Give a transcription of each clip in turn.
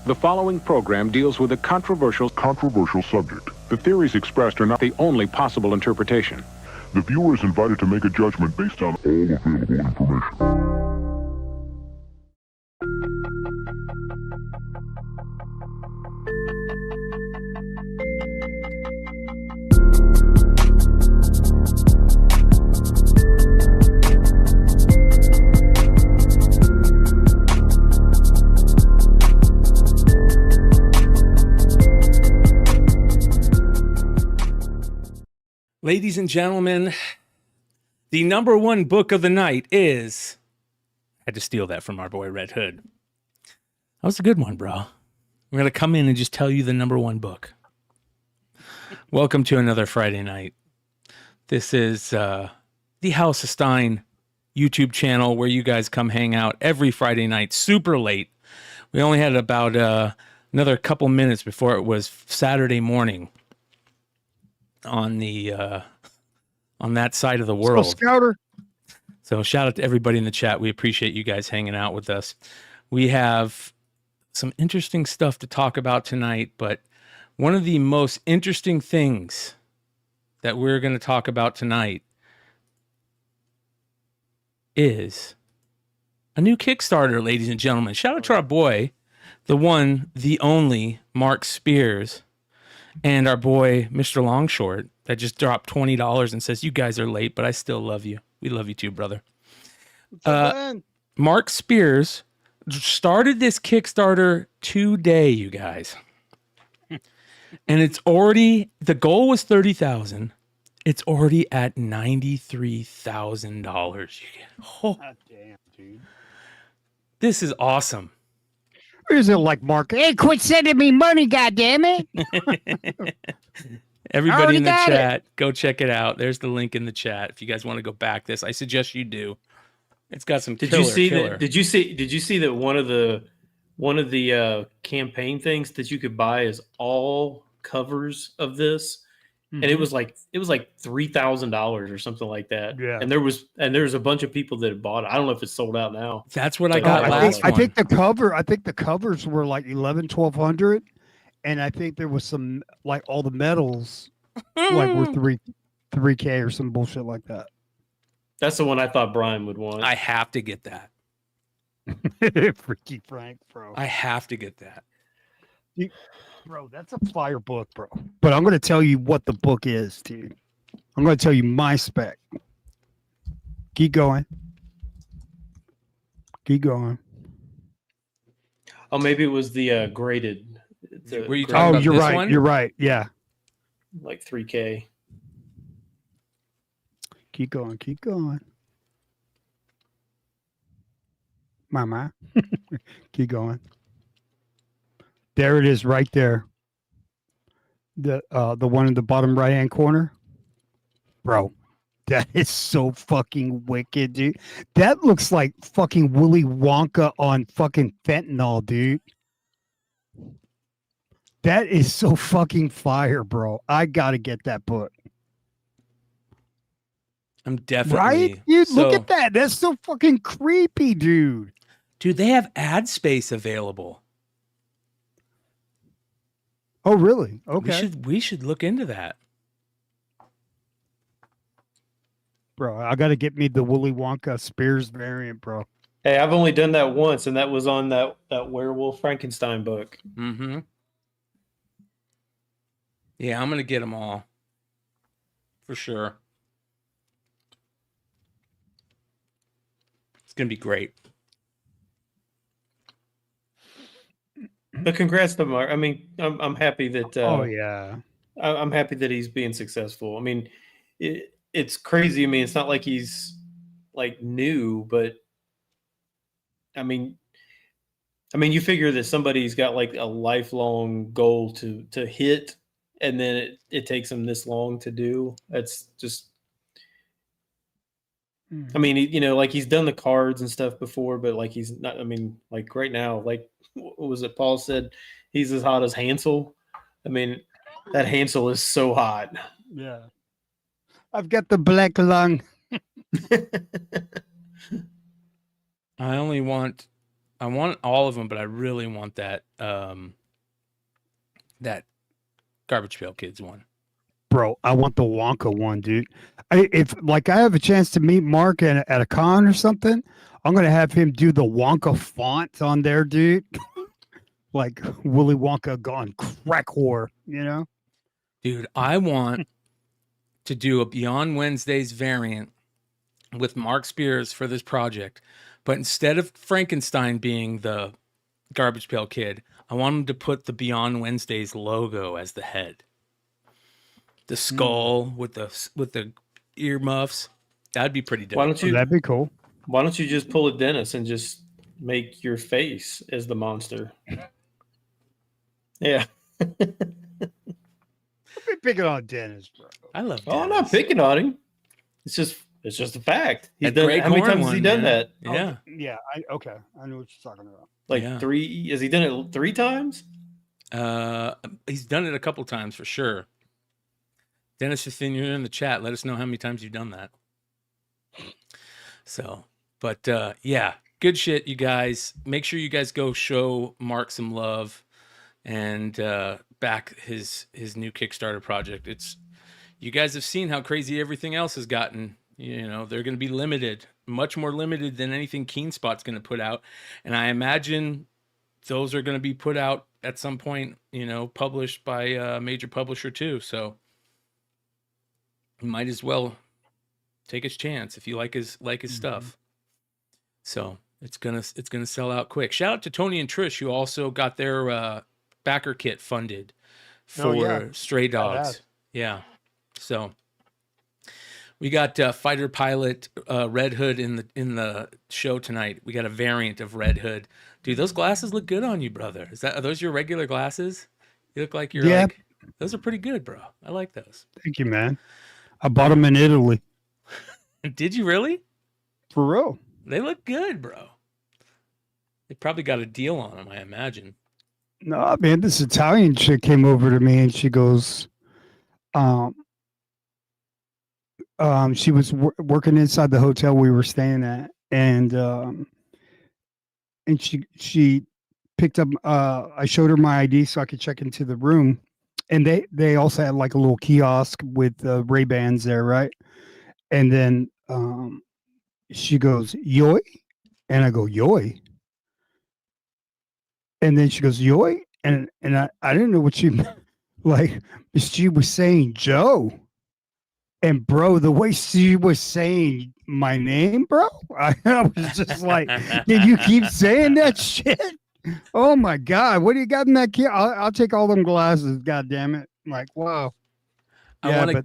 The following program deals with a controversial subject. The theories expressed are not the only possible interpretation. The viewer is invited to make a judgment based on all available information. Ladies and gentlemen, the number one book of the night is... I had to steal that from our boy Red Hood. That was a good one, bro. We're going to come in and just tell you the number one book. Welcome to another Friday night. This is the House of Stein YouTube channel where you guys come hang out every Friday night, super late. We only had about another couple minutes before it was Saturday morning. On the on that side of the world. Scouter. So shout out to everybody in the chat. We appreciate you guys hanging out with us. We have some interesting stuff to talk about tonight, but one of the most interesting things that we're going to talk about tonight is a new Kickstarter, ladies and gentlemen. Shout out to our boy, the one, the only Mark Spears, and our boy, Mr. Longshort, that just dropped $20 and says, you guys are late, but I still love you. We love you too, brother. Mark Spears started this Kickstarter today, you guys. And it's already, the goal was $30,000. It's already at $93,000. Oh, God damn, dude. This is awesome. Or is it like Mark? Hey, quit sending me money, goddammit. Everybody in the chat, go check it out. There's the link in the chat. If you guys want to go back this, I suggest you do. It's got some Did you see that one of the campaign things that you could buy is all covers of this? Mm-hmm. And it was like $3,000 or something like that. Yeah. And there was a bunch of people that had bought it. I don't know if it's sold out now. That's what I got last one. I think the covers were like $1,200, and I think there was some, like, all the medals like were $3K or some bullshit like that. That's the one I thought Brian would want. I have to get that. Freaky Frank, bro. I have to get that. Bro, that's a fire book, bro. But I'm going to tell you what the book is, dude. I'm going to tell you my spec. Keep going. Keep going. Oh, maybe it was the graded. Were you talking about you're this right. one? You're right. Yeah. Like 3K. Keep going. Keep going. Mama. Keep going. There it is right there. The one in the bottom right hand corner. Bro, that is so fucking wicked, dude. That looks like fucking Willy Wonka on fucking fentanyl, dude. That is so fucking fire, bro. I gotta get that book. I'm definitely right, dude. Look at that. That's so fucking creepy, dude. Dude, they have ad space available. Oh, really? Okay. We should look into that. Bro, I got to get me the Willy Wonka Spears variant, bro. Hey, I've only done that once, and that was on that Werewolf Frankenstein book. Mm-hmm. Yeah, I'm going to get them all. For sure. It's going to be great. But congrats to Mark. I mean, I'm happy that. Oh yeah, I'm happy that he's being successful. I mean, it's crazy. I mean, it's not like he's like new, but I mean, you figure that somebody's got like a lifelong goal to hit, and then it takes him this long to do. That's just. I mean, you know, like he's done the cards and stuff before, but like he's not. I mean, like right now, like. What was it? Paul said he's as hot as Hansel. I mean, that Hansel is so hot. Yeah. I've got the black lung. I only want I want all of them, but I really want that that Garbage Pail Kids one. Bro, I want the Wonka one, dude. If like I have a chance to meet Mark at a con or something, I'm gonna have him do the Wonka font on there, dude. Like Willy Wonka gone crack whore, you know? Dude, I want to do a Beyond Wednesdays variant with Mark Spears for this project, but instead of Frankenstein being the Garbage Pail Kid, I want him to put the Beyond Wednesdays logo as the head. The skull with the earmuffs. That'd be pretty dope. Why don't you? That'd be cool. Why don't you just pull a Dennis and just make your face as the monster? Yeah. I'll be picking on Dennis, bro. I love Oh, I'm Dennis. not picking on him. It's just a fact. He's That done. Grey How many Corn times has he one, done man. that? Yeah. Yeah, okay. I know what you're talking about. Like Yeah. 3? Has he done it 3 times? He's done it a couple times for sure. Dennis, if you're in the chat, let us know how many times you've done that. So, but yeah, good shit, you guys. Make sure you guys go show Mark some love and back his new Kickstarter project. It's, you guys have seen how crazy everything else has gotten. You know, they're going to be limited, much more limited than anything Keenspot's going to put out. And I imagine those are going to be put out at some point, you know, published by a major publisher too. So you might as well take his chance if you like his stuff. So it's gonna sell out quick. Shout out to Tony and Trish, who also got their backer kit funded for Stray Dogs. Yeah. So we got Fighter Pilot Red Hood in the show tonight. We got a variant of Red Hood. Dude, those glasses look good on you, brother. Are those your regular glasses? You look like you're like, those are pretty good, bro. I like those. Thank you, man. I bought them in Italy. Did you really? For real. They look good, bro. They probably got a deal on them, I imagine. No, man, this Italian chick came over to me and she goes, she was working inside the hotel we were staying at, and she picked up. I showed her my ID so I could check into the room, and they also had like a little kiosk with Ray-Bans there, right? And then she goes, "Yoy," and I go, "Yoy," and then she goes, "Yoy," and I didn't know what she meant. Like she was saying Joe. And bro, the way she was saying my name, bro, I was just like, "Did you keep saying that shit?" Oh my god, what do you got in that kid? I'll take all them glasses. God damn it! Like, wow. I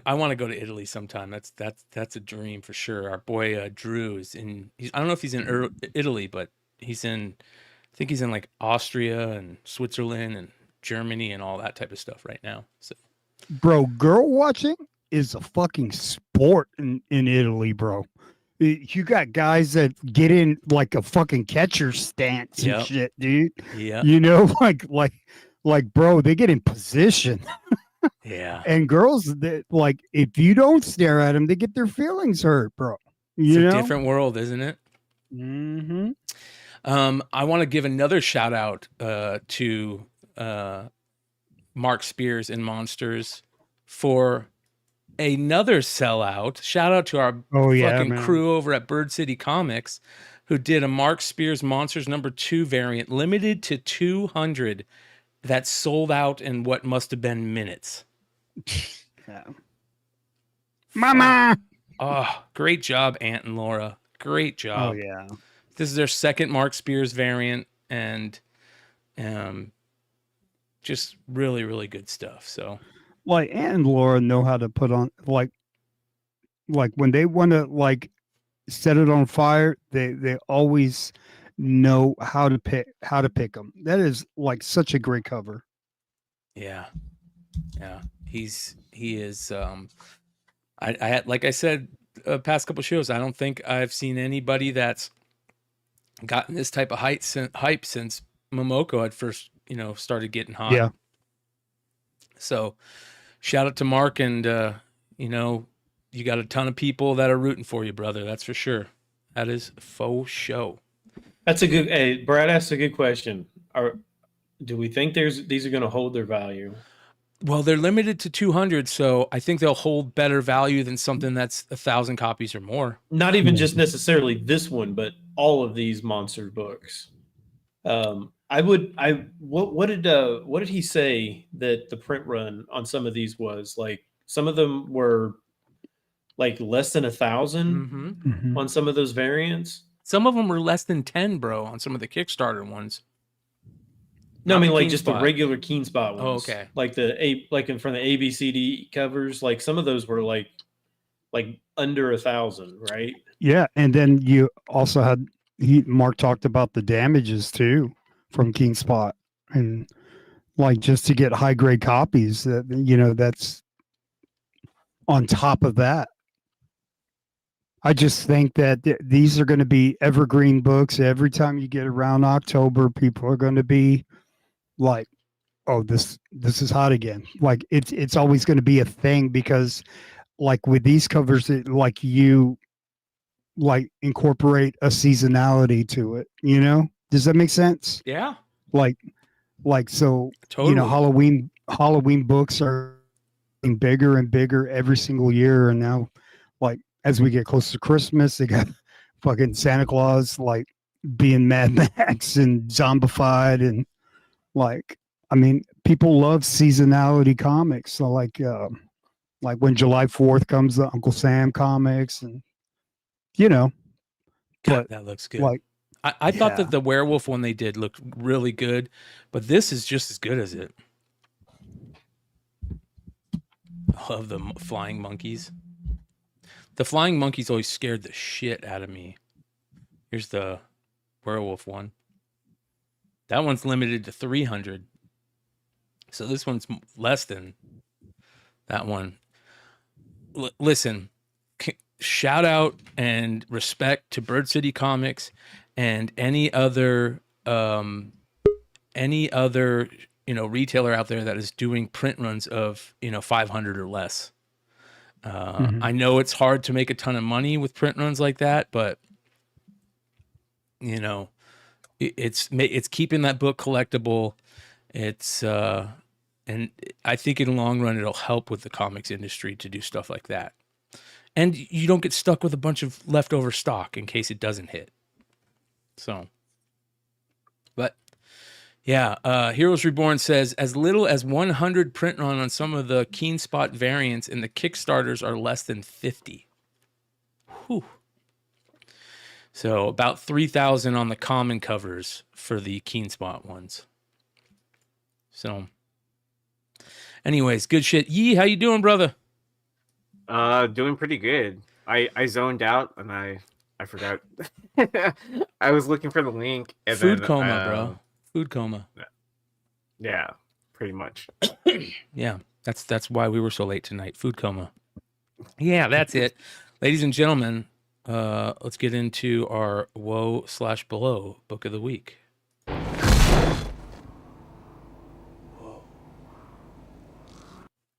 want to go to Italy sometime. That's a dream for sure. Our boy Drew is in. I don't know if he's in Italy, but he's in. I think he's in like Austria and Switzerland and Germany and all that type of stuff right now. So. Bro, girl watching is a fucking sport in Italy, bro. You got guys that get in like a fucking catcher stance and shit, dude. Yeah. You know, like, bro, they get in position. Yeah. And girls that like, if you don't stare at them, they get their feelings hurt, bro. It's a different world, isn't it? Mm-hmm. I want to give another shout out to Mark Spears and Monsters for another sellout. Shout out to our fucking crew over at Bird City Comics who did a Mark Spears Monsters #2 variant, limited to 200, that sold out in what must have been minutes. Yeah. Mama. Oh, great job, Aunt and Laura. Great job. Oh yeah. This is their second Mark Spears variant, and just really, really good stuff. So, like, Aunt and Laura know how to put on like when they want to like set it on fire, they always know how to pick them. That is like such a great cover. Yeah. He is. I had, like I said, past couple shows, I don't think I've seen anybody that's gotten this type of hype since Momoko had first, started getting hot. Yeah. So shout out to Mark, and you got a ton of people that are rooting for you, brother. That's for sure. That is faux show. That's a good. Hey, Brad asked a good question. Do we think these are going to hold their value? Well, they're limited to 200, so I think they'll hold better value than something that's 1,000 copies or more. Not even just necessarily this one, but all of these monster books. What did he say that the print run on some of these was like? Some of them were like less than 1,000 Mm-hmm. on some of those variants. Some of them were less than 10, bro, on some of the Kickstarter ones. No, I Not mean the like Keen just Spot. the regular Keen Spot ones. Oh, okay. Like in front of the ABCD covers, like some of those were like under 1,000, right? Yeah, and then you also had Mark talked about the damages too from Keen Spot, and like just to get high grade copies, that that's on top of that. I just think that these are going to be evergreen books. Every time you get around October, people are going to be like, "Oh, this is hot again." Like it's always going to be a thing because, like with these covers, like you like incorporate a seasonality to it. Does that make sense? Yeah, Like so. totally. Halloween books are getting bigger and bigger every single year, and now, like as we get closer to Christmas, they got fucking Santa Claus like being Mad Max and zombified, and like I mean, people love seasonality comics. So like when July 4th comes, the Uncle Sam comics, and God, but that looks good. like I thought that the werewolf one they did looked really good, but this is just as good as it. I love the flying monkeys. The flying monkeys always scared the shit out of me. Here's the werewolf one. That one's limited to 300. So this one's less than that one. Listen, shout out and respect to Bird City Comics and any other retailer out there that is doing print runs of 500 or less. I know it's hard to make a ton of money with print runs like that, but it's keeping that book collectible. It's and I think in the long run it'll help with the comics industry to do stuff like that. And you don't get stuck with a bunch of leftover stock in case it doesn't hit. So, but yeah, Heroes Reborn says as little as 100 print run on some of the Keen Spot variants, and the Kickstarters are less than 50. Whew. So about 3,000 on the common covers for the Keen Spot ones. So, anyways, good shit. Yee, how you doing, brother? Doing pretty good. I zoned out and I forgot. I was looking for the link and Food coma, bro. Food coma. Yeah, pretty much. Yeah, that's why we were so late tonight. Food coma. Yeah, that's it. Ladies and gentlemen, let's get into our Woe/Below book of the week. Whoa.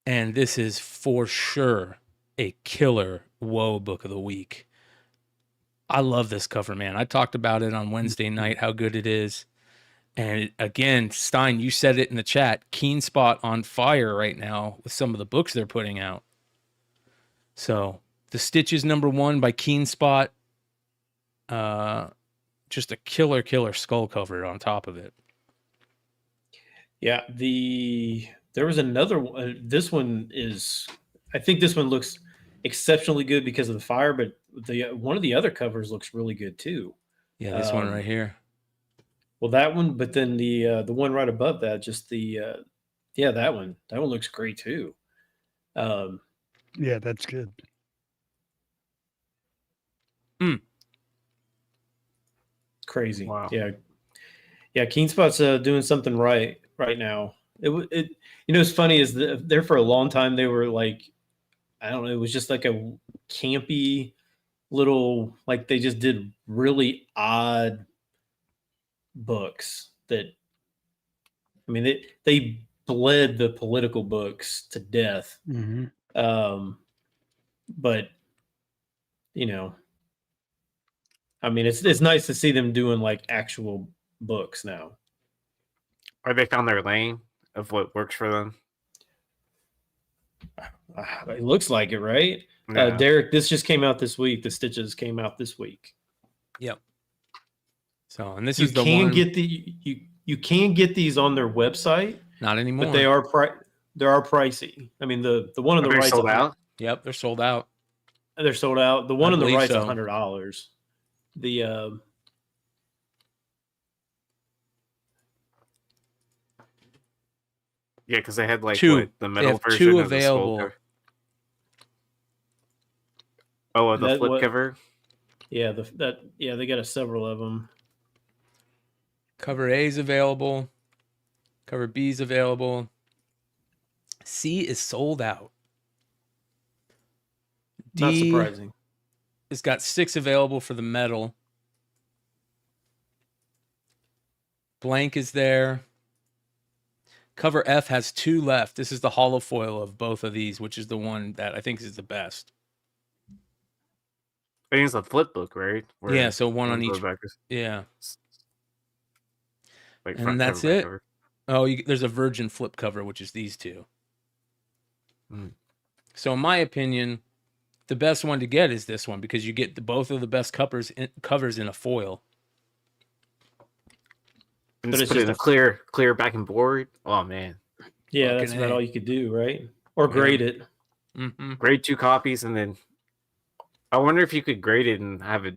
And this is for sure a killer Woe book of the week. I love this cover, man. I talked about it on Wednesday night, how good it is. And again, Stein, you said it in the chat, Keen Spot on fire right now with some of the books they're putting out. So The Stitches #1 by Keen Spot. Just a killer skull cover on top of it. Yeah, there was another one. This one is, I think this one looks exceptionally good because of the fire, but one of the other covers looks really good too. Yeah, this one right here. Well, that one, but then the one right above that, just that one looks great too. Yeah, that's good. Crazy. Wow. Yeah. Keen Spot's doing something right now. It's funny is there for a long time they were like, I don't know, it was just like a campy little, like they just did really odd books that, I mean, they bled the political books to death. But I mean, it's nice to see them doing like actual books now. Or they found their lane of what works for them. It looks like it, right? Yeah. Derek, this just came out this week. The stitches came out this week. Yep. So, and this You is the can one. get you can get these on their website, Not anymore. but they are pricey. I mean, the one on the Are they right sold out? Yep, they're sold out. They're sold out. The one I on the believe right's so. $100. The Yeah, because they had like Two. what, the They metal have version two of the skull available. cover. Oh, the That flip what- cover. yeah, they got several of them. Cover A is available. Cover B is available. C is sold out. D Not surprising. has got 6 available for the metal. Blank is there. Cover F has 2 left. This is the hollow foil of both of these, which is the one that I think is the best. I think it's a flip book, right? Where Yeah, so one on goes each. backwards, Yeah. like And front that's cover, back it. cover. Oh, there's a virgin flip cover, which is these 2. Mm. So, in my opinion, the best one to get is this one because you get both of the best covers in a foil. And But just it's put it just in a a- clear back and board. Oh man, Yeah, that's Fucking about A. all you could do, right? Or grade it. Mm-hmm. grade 2 copies, and then I wonder if you could grade it and have it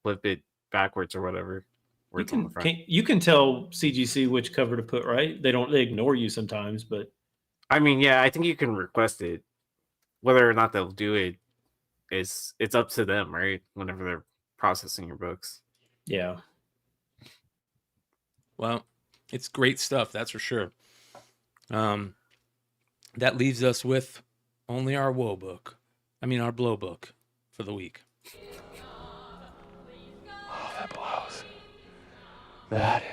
flip it backwards or whatever. Where it's on the front. You can tell CGC which cover to put, right? They ignore you sometimes, but I mean, yeah, I think you can request it. Whether or not they'll do it it's up to them, right? Whenever they're processing your books. yeah. Well, it's great stuff, that's for sure. That leaves us with only our woe book. I mean, our blow book for the week. Oh, that blows. That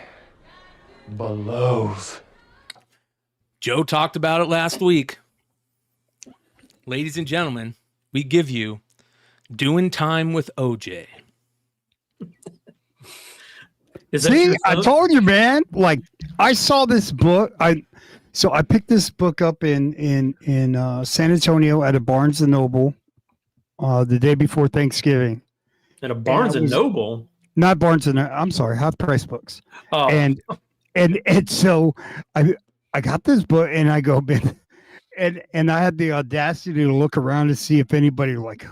blows. Joe talked about it last week. Ladies and gentlemen, we give you Doing Time with OJ. Is that See, your I thumb? told you, man. Like, I saw this book. I picked this book up in San Antonio at a Barnes and Noble the day before Thanksgiving. At a Barnes and was- Noble. Not Barnes and I'm sorry, Half Price Books. Oh, And so I got this book and I go, man, and I had the audacity to look around to see if anybody like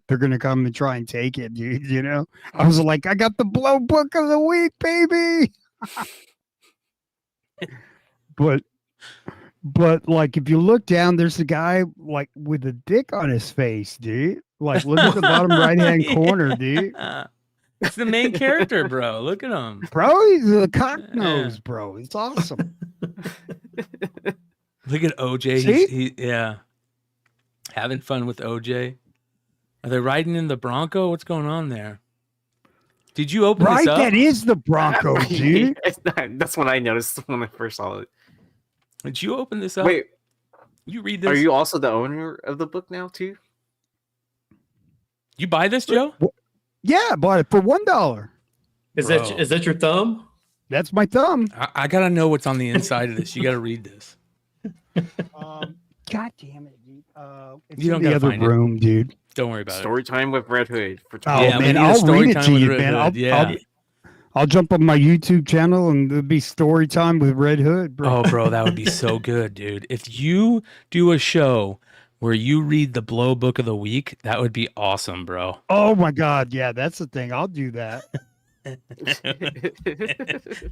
they're gonna come and try and take it, dude. I was like, I got the blow book of the week, baby. but like if you look down, there's a guy like with a dick on his face, dude. Like look at the bottom right hand corner, dude. It's the main character, bro. Look at him. Bro, he's a cock nose, bro. It's awesome. Look at OJ. See? Yeah. Having fun with OJ. Are they riding in the Bronco? What's going on there? Did you open Right, this up? that is the Bronco, dude. That's what I noticed when I first saw it. Did you open this up? Wait, You read this? are you also the owner of the book now too? You buy this, Joe? Yeah, I bought it for $1. is Bro. that your thumb? That's my thumb. I gotta know what's on the inside of this. You gotta read this. God damn it, dude. It's You don't in the gotta other find it. room, dude. Don't worry about Story time with Red Hood for Oh Yeah, we man, need a I'll story read it time to with you, Red man. Hood, yeah. I'll jump on my YouTube channel and there'll be story time with Red Hood, it. bro. Oh, bro, that would be so good, dude. If you do a show where you read the blow book of the week, that would be awesome, bro. Oh my God, yeah, that's the thing. I'll do that.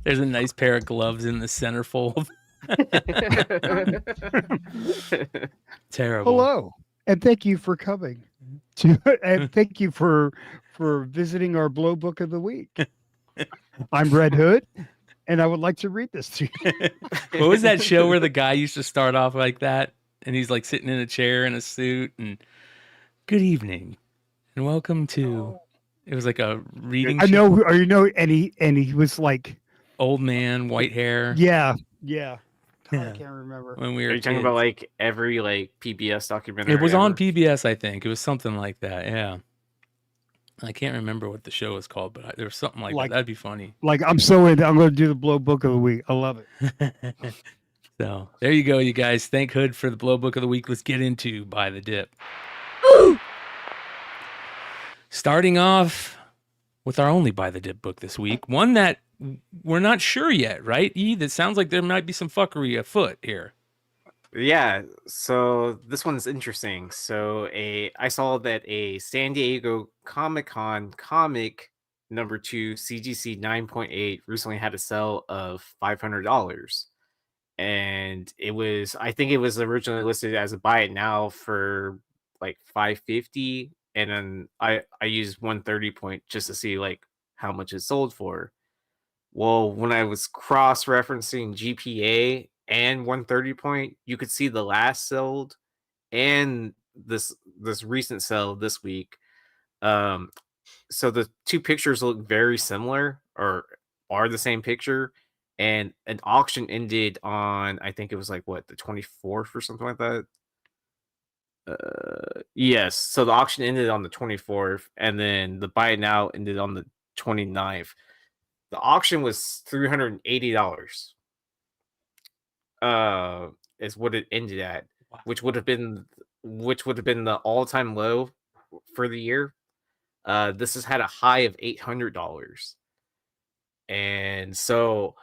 There's a nice pair of gloves in the centerfold. Terrible. Hello, and thank you for coming. And thank you for visiting our blow book of the week. I'm Red Hood, and I would like to read this to you. What was that show where the guy used to start off like that? And he's like sitting in a chair in a suit and good evening and welcome to. It was like a reading. I show. know, or and he was like, Old man, white hair. yeah. Yeah. I can't remember. When we were Are you talking kids. about like every like PBS documentary? It was on ever? PBS, I think. It was something like that. Yeah. I can't remember what the show is called, but there was something like Like- that. That'd be funny. Like, I'm so into. I'm going to do the Blow Book of the Week. I love it. So there you go, you guys. Thank Hood for the Blow Book of the Week. Let's get into Buy the Dip. Starting off with our only Buy the Dip book this week, one that we're not sure yet, right? That sounds like there might be some fuckery afoot here. Yeah, so this one's interesting. So I saw that a San Diego Comic-Con comic number 2 CGC 9.8 recently had a sale of $500. And I think it was originally listed as a buy it now for like $550, and then I used 130 point just to see like how much it sold for. Well, when I was cross-referencing GPA and 130 point, you could see the last sold and this recent sale this week. So the two pictures look very similar, or are the same picture, and an auction ended on, I think it was like what, the 24th or something like that. Yes, so the auction ended on the 24th, and then the buy it now ended on the 29th. The auction was $380. Is what it ended at, Wow. which would have been the all-time low for the year. This has had a high of $800, and so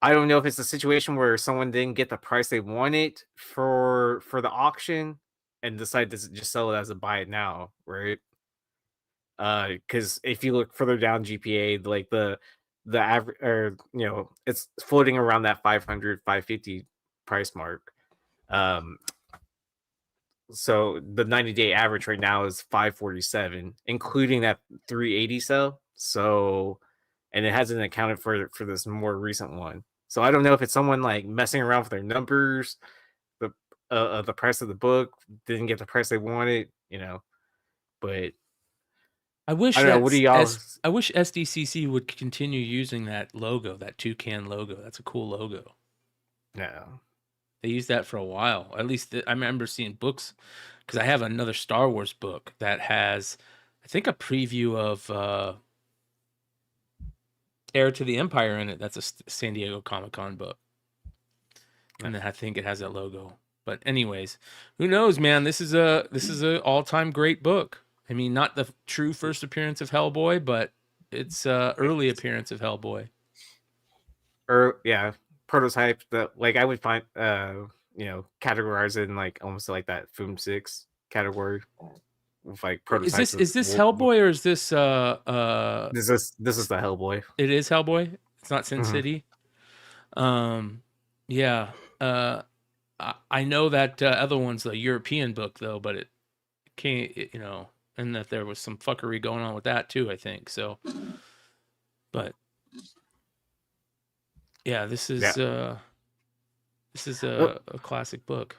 I don't know if it's a situation where someone didn't get the price they wanted for the auction and decided to just sell it as a buy it now, right? Because if you look further down GPA, like the average, or it's floating around that 500 550 price mark. So the 90-day average right now is 547, including that 380 sell. So, and it hasn't accounted for this more recent one. So I don't know if it's someone like messing around with their numbers, the price of the book didn't get the price they wanted, but I wish I don't know. What do y'all? I wish SDCC would continue using that logo, that toucan logo. That's a cool logo. No. They used that for a while. At least I remember seeing books, because I have another Star Wars book that has, I think, a preview of Heir to the Empire in it. That's a San Diego Comic-Con book. And then I think it has that logo. But anyways, who knows, man? This is a all-time great book. I mean, not the true first appearance of Hellboy, but it's early appearance of Hellboy. Yeah, prototype that, like, I would find categorize it in like almost like that Foom 6 category with like prototypes. Is this Hellboy, or is this this is the Hellboy? It is Hellboy. It's not Sin Mhm. City. Yeah. I know that other one's the European book though, but it can't, and that there was some fuckery going on with that too, I think. So, but yeah, this is a classic book.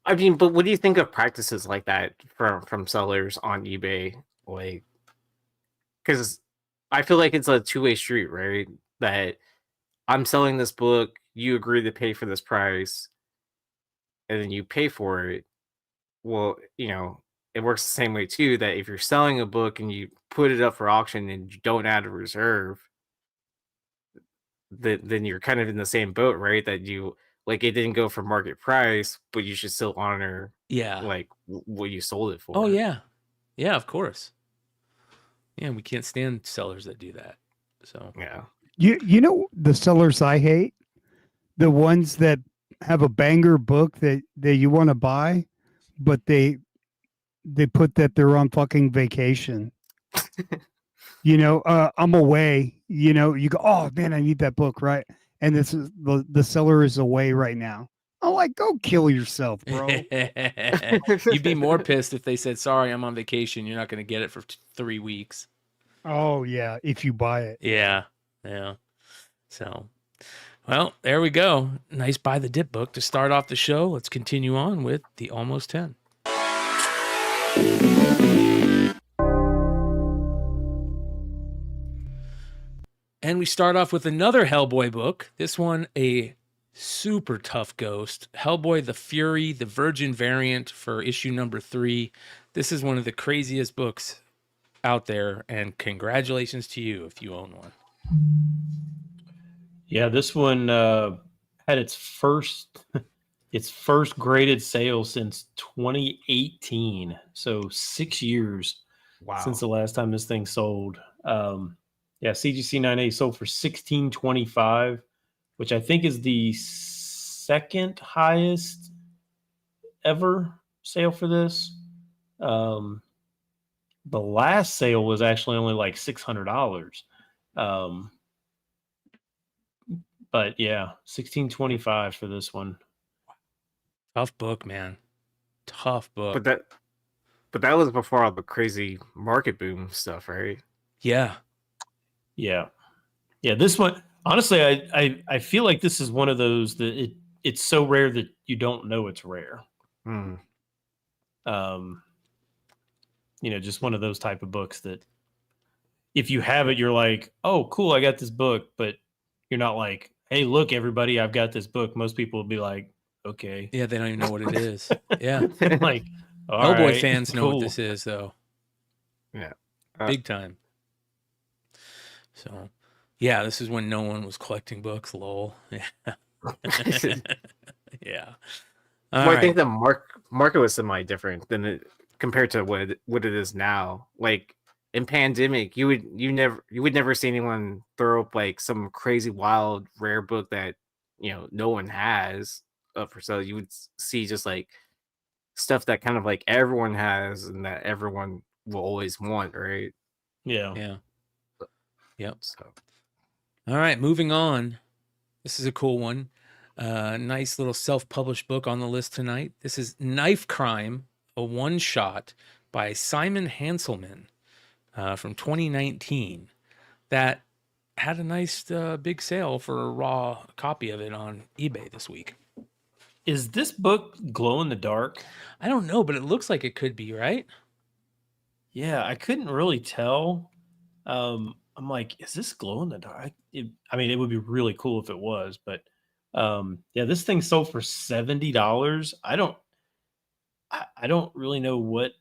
I mean, but what do you think of practices like that from sellers on eBay? Like, because I feel like it's a two-way street, right? That I'm selling this book, you agree to pay for this price, and then you pay for it. Well, it works the same way too, that if you're selling a book and you put it up for auction and you don't add a reserve, then you're kind of in the same boat, right? That you, like, it didn't go for market price, but you should still honor like what you sold it for. Oh yeah, of course. Yeah, we can't stand sellers that do that. So yeah, you know the sellers I hate, the ones that have a banger book that you want to buy, but they put that they're on fucking vacation. I'm away. You go, oh man, I need that book, right? And this is the seller is away right now. I'm like, go kill yourself, bro. You'd be more pissed if they said, sorry, I'm on vacation. You're not going to get it for 3 weeks. Oh yeah, if you buy it. Yeah. So, well, there we go. Nice Buy the Dip book to start off the show. Let's continue on with the Almost 10. And we start off with another Hellboy book. This one, a super tough ghost. Hellboy the Fury, the Virgin variant for issue number 3. This is one of the craziest books out there, and congratulations to you if you own one. Yeah, this one had its first graded sale since 2018. So 6 years since the last time this thing sold. CGC 9A sold for $16.25, which I think is the second highest ever sale for this. The last sale was actually only like $600. But yeah, $16.25 for this one. Tough book, man. Tough book. But that was before all the crazy market boom stuff, right? Yeah. Yeah. This one, honestly, I feel like this is one of those that it's so rare that you don't know it's rare. Just one of those type of books that if you have it, you're like, oh, cool, I got this book, but you're not like, hey, look, everybody, I've got this book. Most people will be like, okay. Yeah, they don't even know what it is. Yeah. Like, Hellboy fans know what this is, though. Yeah. Big time. So, yeah, this is when no one was collecting books, lol. Yeah. Yeah. I think the market was semi-different than it compared to what it is now. Like in pandemic, you would never see anyone throw up like some crazy wild rare book that no one has up for sale. You would see just like stuff that kind of like everyone has and that everyone will always want, right? Yeah. Yep. So, all right, moving on. This is a cool one. Nice little self-published book on the list tonight. This is Knife Crime, a one-shot by Simon Hanselman from 2019 that had a nice big sale for a raw copy of it on eBay this week. Is this book glow in the dark? I don't know, but it looks like it could be, right? Yeah, I couldn't really tell. I'm like, is this glow in the dark? It would be really cool if it was, but this thing sold for $70. I don't really know what.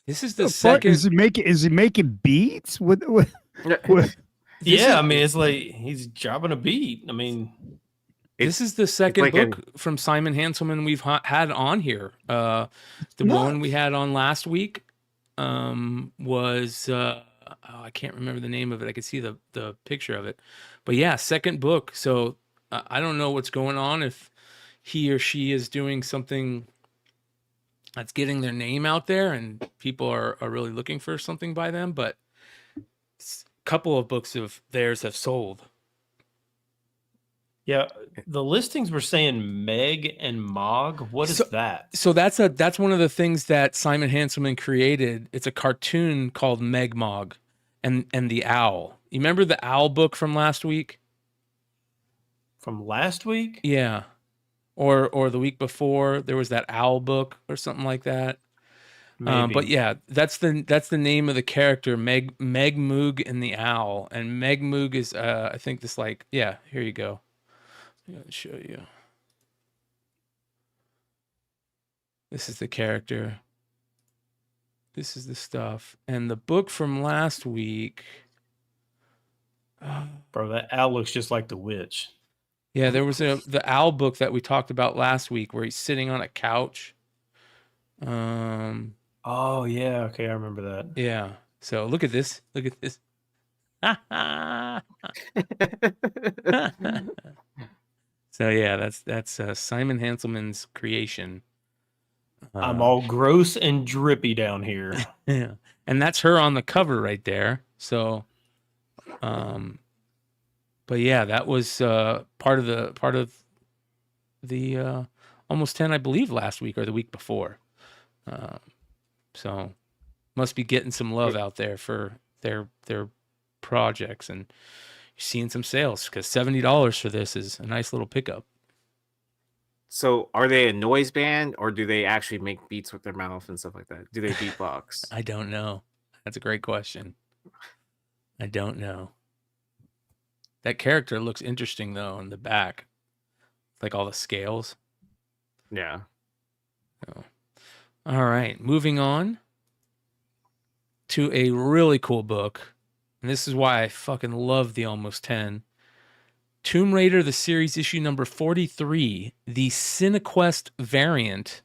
This is the second. Is he making beats with Yeah, it's like he's dropping a beat. This is the second like book from Simon Hanselman we've had on here. The one we had on last week was I can't remember the name of it. I could see the picture of it, but yeah, second book. So I don't know what's going on, if he or she is doing something that's getting their name out there and people are really looking for something by them, but a couple of books of theirs have sold. Yeah, the listings were saying Meg and Mog. What is that? So that's one of the things that Simon Hanselman created. It's a cartoon called Meg Mog and the Owl. You remember the Owl book from last week? From last week? Yeah. Or the week before, there was that Owl book or something like that. But yeah, that's the name of the character, Meg Moog and the Owl. And Meg Moog is I think this here you go. I'm going to show you. This is the character. This is the stuff. And the book from last week. Bro, that owl looks just like the witch. Yeah, there was the Owl book that we talked about last week where he's sitting on a couch. Oh, yeah. Okay, I remember that. Yeah. So look at this. Look at this. So yeah, that's Simon Hanselman's creation. I'm all gross and drippy down here. Yeah, and that's her on the cover right there. So, but yeah, that was part of the almost 10, I believe, last week or the week before. So must be getting some love out there for their projects, and you're seeing some sales because $70 for this is a nice little pickup. So are they a noise band or do they actually make beats with their mouth and stuff like that? Do they beatbox? I don't know. That's a great question. I don't know. That character looks interesting though in the back, like all the scales. Yeah. Oh. All right, moving on to a really cool book, and this is why I fucking love the Almost 10. Tomb Raider, the series, issue number 43, the CineQuest variant.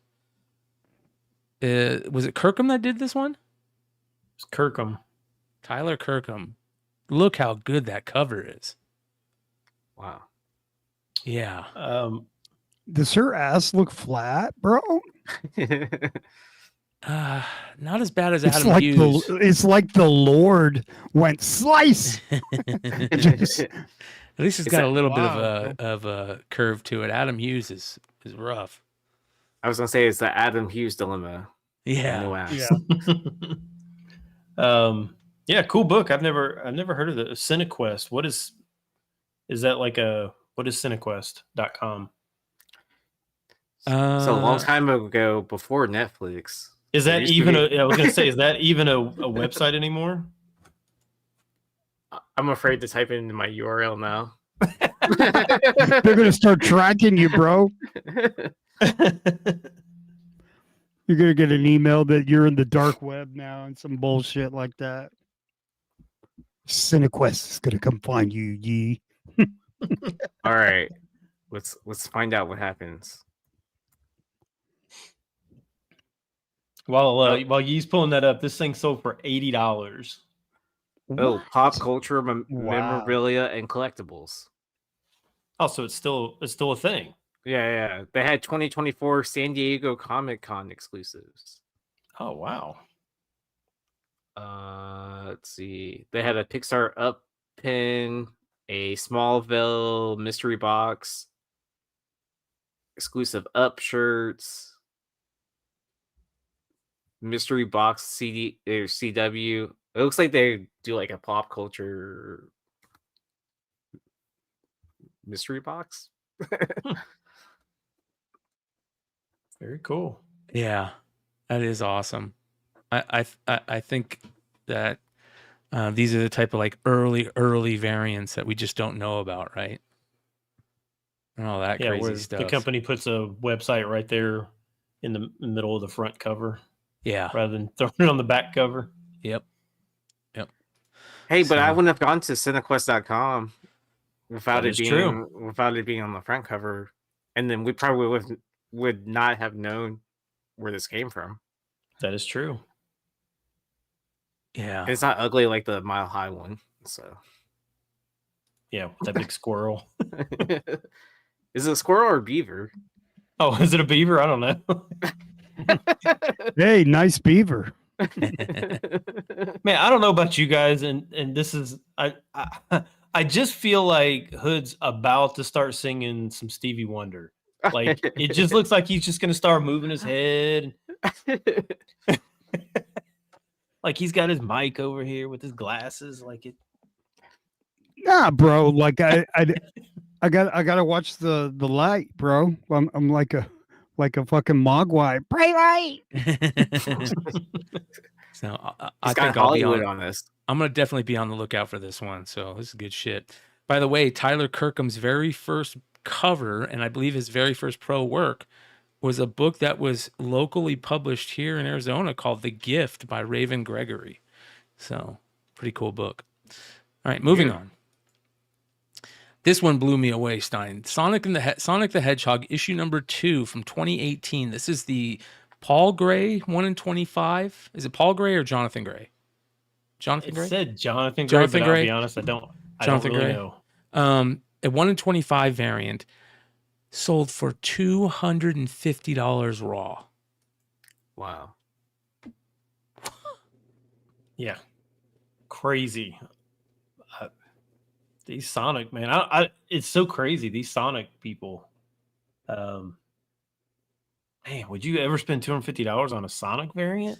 Was it Kirkham that did this one? It's Kirkham. Tyler Kirkham. Look how good that cover is. Wow. Yeah. Does her ass look flat, bro? Not as bad as It's Adam like Hughes. it's like the Lord went slice. At least it's Is got that- a little bit wow, of a curve to it. Adam Hughes is rough. I was gonna say it's the Adam Hughes dilemma. Yeah. No ass. Yeah. Yeah, cool book. I've never heard of the CineQuest. What is that like what is cinequest.com? So a long time ago, before Netflix. Is There that used to even be- I was gonna say, is that even a website anymore? I'm afraid to type it into my URL now. They're gonna start tracking you, bro. You're gonna get an email that you're in the dark web now and some bullshit like that. CineQuest is gonna come find you, Yee. All right. Let's find out what happens. While Yee's pulling that up, this thing sold for $80. Oh, pop culture Wow. memorabilia and collectibles. Oh, so it's still a thing. Yeah. They had 2024 San Diego Comic Con exclusives. Oh wow. Let's see. They had a Pixar Up pin, a Smallville mystery box, exclusive Up shirts, mystery box CD or CW. It looks like they do like a pop culture mystery box. Very cool. Yeah, that is awesome. I think that these are the type of like early variants that we just don't know about, right? And all that Yeah, where crazy stuff. the company puts a website right there in the middle of the front cover Yeah. rather than throwing it on the back cover. Yep. Hey, but I So- wouldn't have gone to cinequest.com without That it is being true. without it being on the front cover, and then we probably would not have known where this came from. That is true. Yeah. It's not ugly like the Mile High one. So, Yeah, that big squirrel. is it a squirrel or a beaver? Oh, is it a beaver? I don't know. Hey, nice beaver. Man, I don't know about you guys, and this is I just feel like Hood's about to start singing some Stevie Wonder. Like it just looks like he's just gonna start moving his head. Like he's got his mic over here with his glasses. Like it. Nah, bro. Like I gotta watch the light, bro. I'm like a fucking mogwai. Bright light. So I He's think got I'll be Hollywood on. on this. I'm gonna definitely be on the lookout for this one. So this is good shit. By the way, Tyler Kirkham's very first cover, and I believe his very first pro work, was a book that was locally published here in Arizona called The Gift by Raven Gregory. So pretty cool book. All right, moving on. This one blew me away, Stein. Sonic the Hedgehog, issue number 2 from 2018. This is the Paul Gray 1 in 25. Is it Paul Gray or Jonathan Gray? Jonathan It Gray? said Jonathan Gray, Jonathan but Gray? I'll be honest, I don't Jonathan really Gray? know. A 1 in 25 variant sold for $250 raw. Wow. Yeah, crazy. These Sonic, man, it's so crazy. These Sonic people. Man, would you ever spend $250 on a Sonic variant?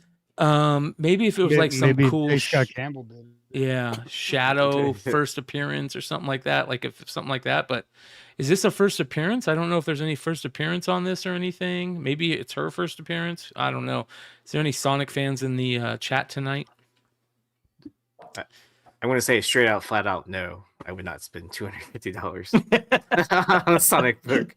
Maybe if it was like some Maybe cool J. Scott Campbell did. yeah, Shadow first appearance or something like that, like if something like that, but is this a first appearance? I don't know if there's any first appearance on this or anything. Maybe it's her first appearance. I don't know. Is there any Sonic fans in the chat tonight? I'm going to say straight out, flat out, no. I would not spend $250 on a Sonic book.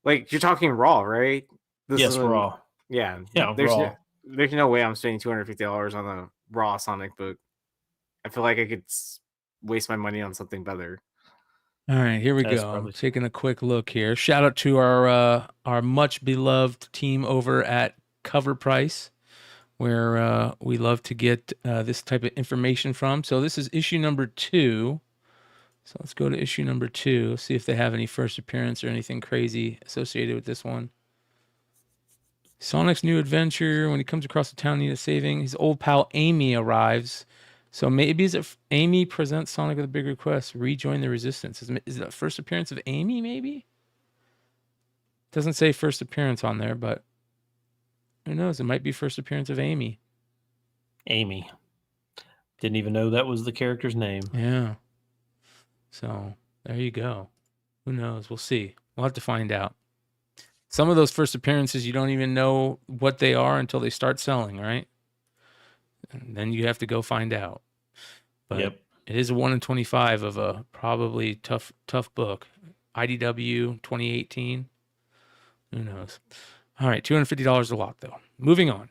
Like, you're talking raw, right? Yes, raw. Yeah. Yeah, there's raw. There's no way I'm spending $250 on a raw Sonic book. I feel like I could waste my money on something better. All right, here we That's go. probably- I'm taking a quick look here. Shout out to our much beloved team over at Cover Price, where we love to get this type of information from. So this is issue number 2. So let's go to issue number 2, see if they have any first appearance or anything crazy associated with this one. Sonic's new adventure. When he comes across a town needed saving, his old pal Amy arrives. So maybe Amy presents Sonic with a big request, rejoin the resistance. Is it a first appearance of Amy, maybe? Doesn't say first appearance on there, but who knows? It might be first appearance of Amy. Amy. Didn't even know that was the character's name. Yeah. So there you go. Who knows? We'll see. We'll have to find out. Some of those first appearances, you don't even know what they are until they start selling, right? And then you have to go find out. But Yep. it is a 1 in 25 of a probably tough book. IDW 2018. Who knows? All right, $250 a lot, though. Moving on.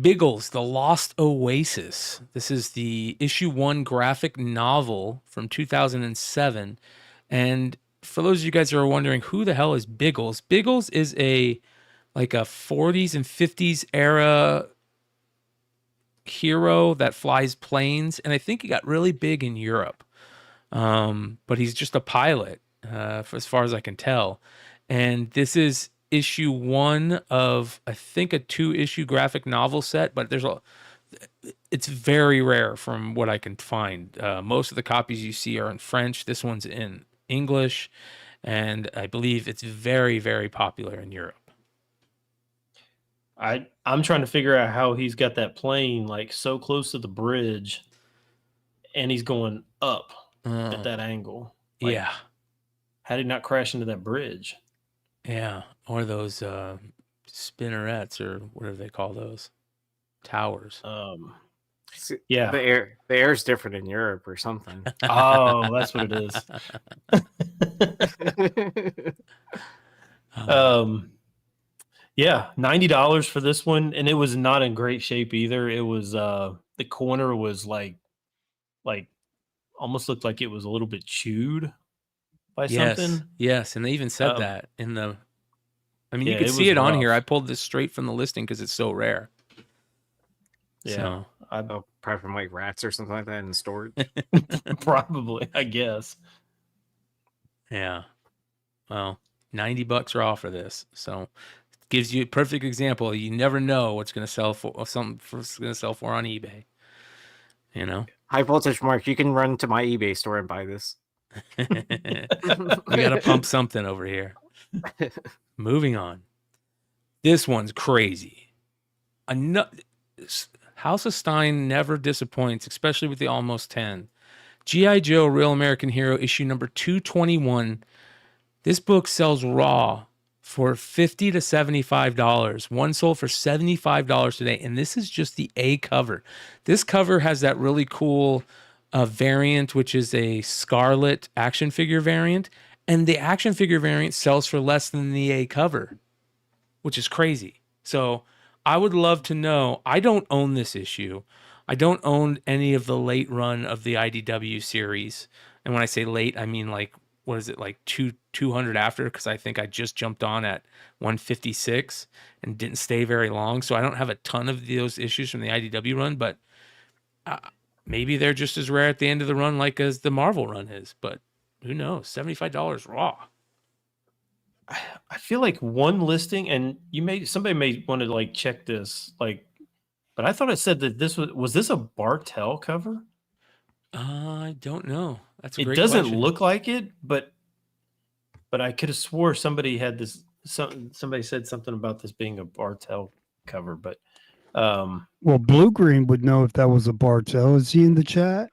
Biggles, The Lost Oasis. This is the issue 1 graphic novel from 2007. And for those of you guys who are wondering, who the hell is Biggles? Biggles is a 40s and 50s era hero that flies planes, and I think he got really big in Europe. But he's just a pilot, as far as I can tell. And this is issue 1 of, I think, a 2-issue graphic novel set, but it's very rare from what I can find. Most of the copies you see are in French. This one's in English, and I believe it's very, very popular in Europe. I'm trying to figure out how he's got that plane like so close to the bridge, and he's going up at that angle. Like, Yeah. How did he not crash into that bridge? Yeah. Or those spinnerets, or whatever they call those. Towers. Yeah. The air's different in Europe or something. Oh, that's what it is. Yeah, $90 for this one, and it was not in great shape either. It was the corner was like almost looked like it was a little bit chewed by something. Yes, and they even said that in the. I mean, yeah, you can it see was it on rough. here. I pulled this straight from the listing because it's so rare. Yeah, Oh, probably from like rats or something like that in storage. probably, I guess. Yeah. Well, $90 raw for this. So gives you a perfect example. You never know what's going to sell for, or something going to sell for on eBay. You know, High voltage, Mark. You can run to my eBay store and buy this. we got to pump something over here. Moving on. This one's crazy. House of Stein never disappoints, especially with the almost 10. G.I. Joe, Real American Hero, issue number 221. This book sells raw for $50 to $75. One sold for $75 today, and this is just the A cover. This cover has that really cool variant, which is a Scarlet action figure variant, and the action figure variant sells for less than the A cover, which is crazy. So I would love to know. I don't own this issue. I don't own any of the late run of the IDW series. And when I say late, I mean like, what is it, like 200 after? Because I think I just jumped on at 156 and didn't stay very long. So I don't have a ton of those issues from the IDW run, but maybe they're just as rare at the end of the run like as the Marvel run is. But who knows? $75 raw. I feel like one listing, and somebody may want to like check this, like, but I thought it said that this was this a Bartel cover? I don't know. That's a It great doesn't question. look like it, but I could have swore somebody had this. Somebody said something about this being a Bartel cover, but Well, Blue Green would know if that was a Bartel. Is he in the chat?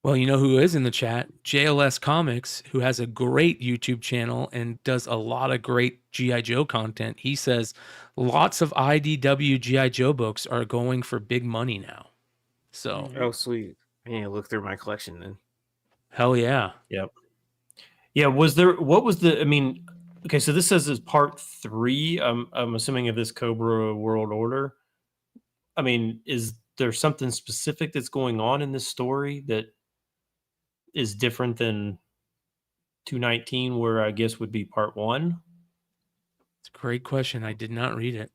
Well, you know who is in the chat? JLS Comics, who has a great YouTube channel and does a lot of great G.I. Joe content. He says lots of IDW G.I. Joe books are going for big money now. So, Oh, sweet. I need to look through my collection then. hell yeah. Yep. Yeah. What was the, I mean, okay, so this says is part 3. I'm assuming of this Cobra World Order. I mean, is there something specific that's going on in this story that is different than 219, where I guess would be part 1? It's a great question. I did not read it.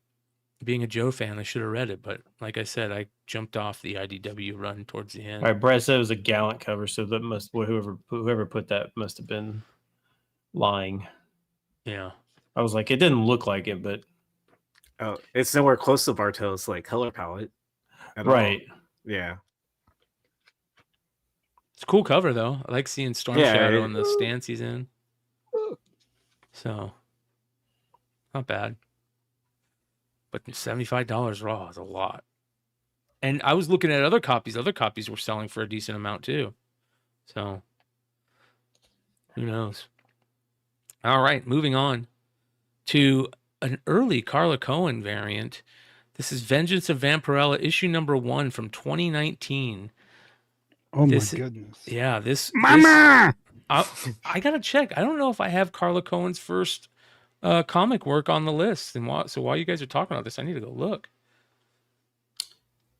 Being a Joe fan, I should have read it, but like I said, I jumped off the IDW run towards the end. All right, Brad said it was a Gallant cover, so that must, whoever put that must have been lying. Yeah. I was like, it didn't look like it, but Oh, it's nowhere close to Bartol's like color palette. at all. right. Yeah. It's a cool cover though. I like seeing Storm Yeah, Shadow in the stance he's in. So not bad. But $75 raw is a lot. And I was looking at other copies. Other copies were selling for a decent amount too. So who knows? All right, moving on to an early Carla Cohen variant. This is Vengeance of Vampirella, issue number 1 from 2019. Oh This- my goodness. Yeah, this Mama! I gotta check. I don't know if I have Carla Cohen's first comic work on the list. And so while you guys are talking about this, I need to go look.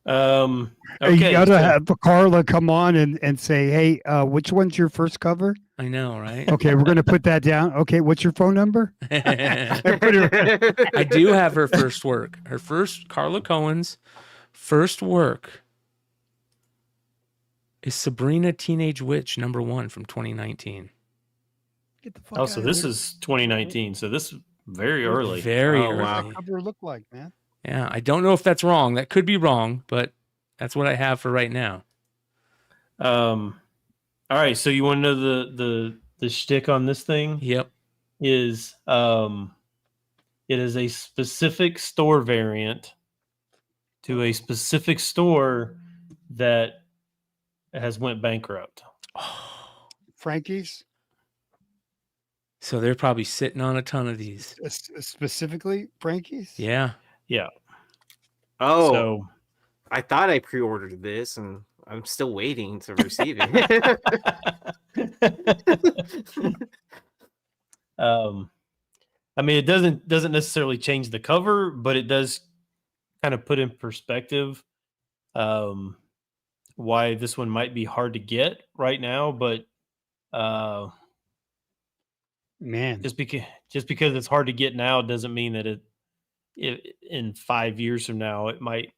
Hey, Okay, you gotta so- have Carla come on and say, hey, which one's your first cover? I know, right? Okay, we're gonna put that down. Okay, what's your phone number? I do have her first work. Her first, Carla Cohen's first work is Sabrina Teenage Witch number 1 from 2019. Get the fuck Oh, so outta this here. is 2019. So this is very early. Very Oh, early. wow. What's that cover look like, man? Yeah, I don't know if that's wrong. That could be wrong, but that's what I have for right now. All right, so you want to know the shtick on this thing Yep. is it is a specific store variant to a specific store that has went bankrupt. Frankie's So they're probably sitting on a ton of these. specifically Frankie's. Yeah. Yeah. Oh, So I thought I pre-ordered this, and I'm still waiting to receive it. I mean, it doesn't necessarily change the cover, but it does kind of put in perspective why this one might be hard to get right now. But Man, just because it's hard to get now doesn't mean that it in 5 years from now it might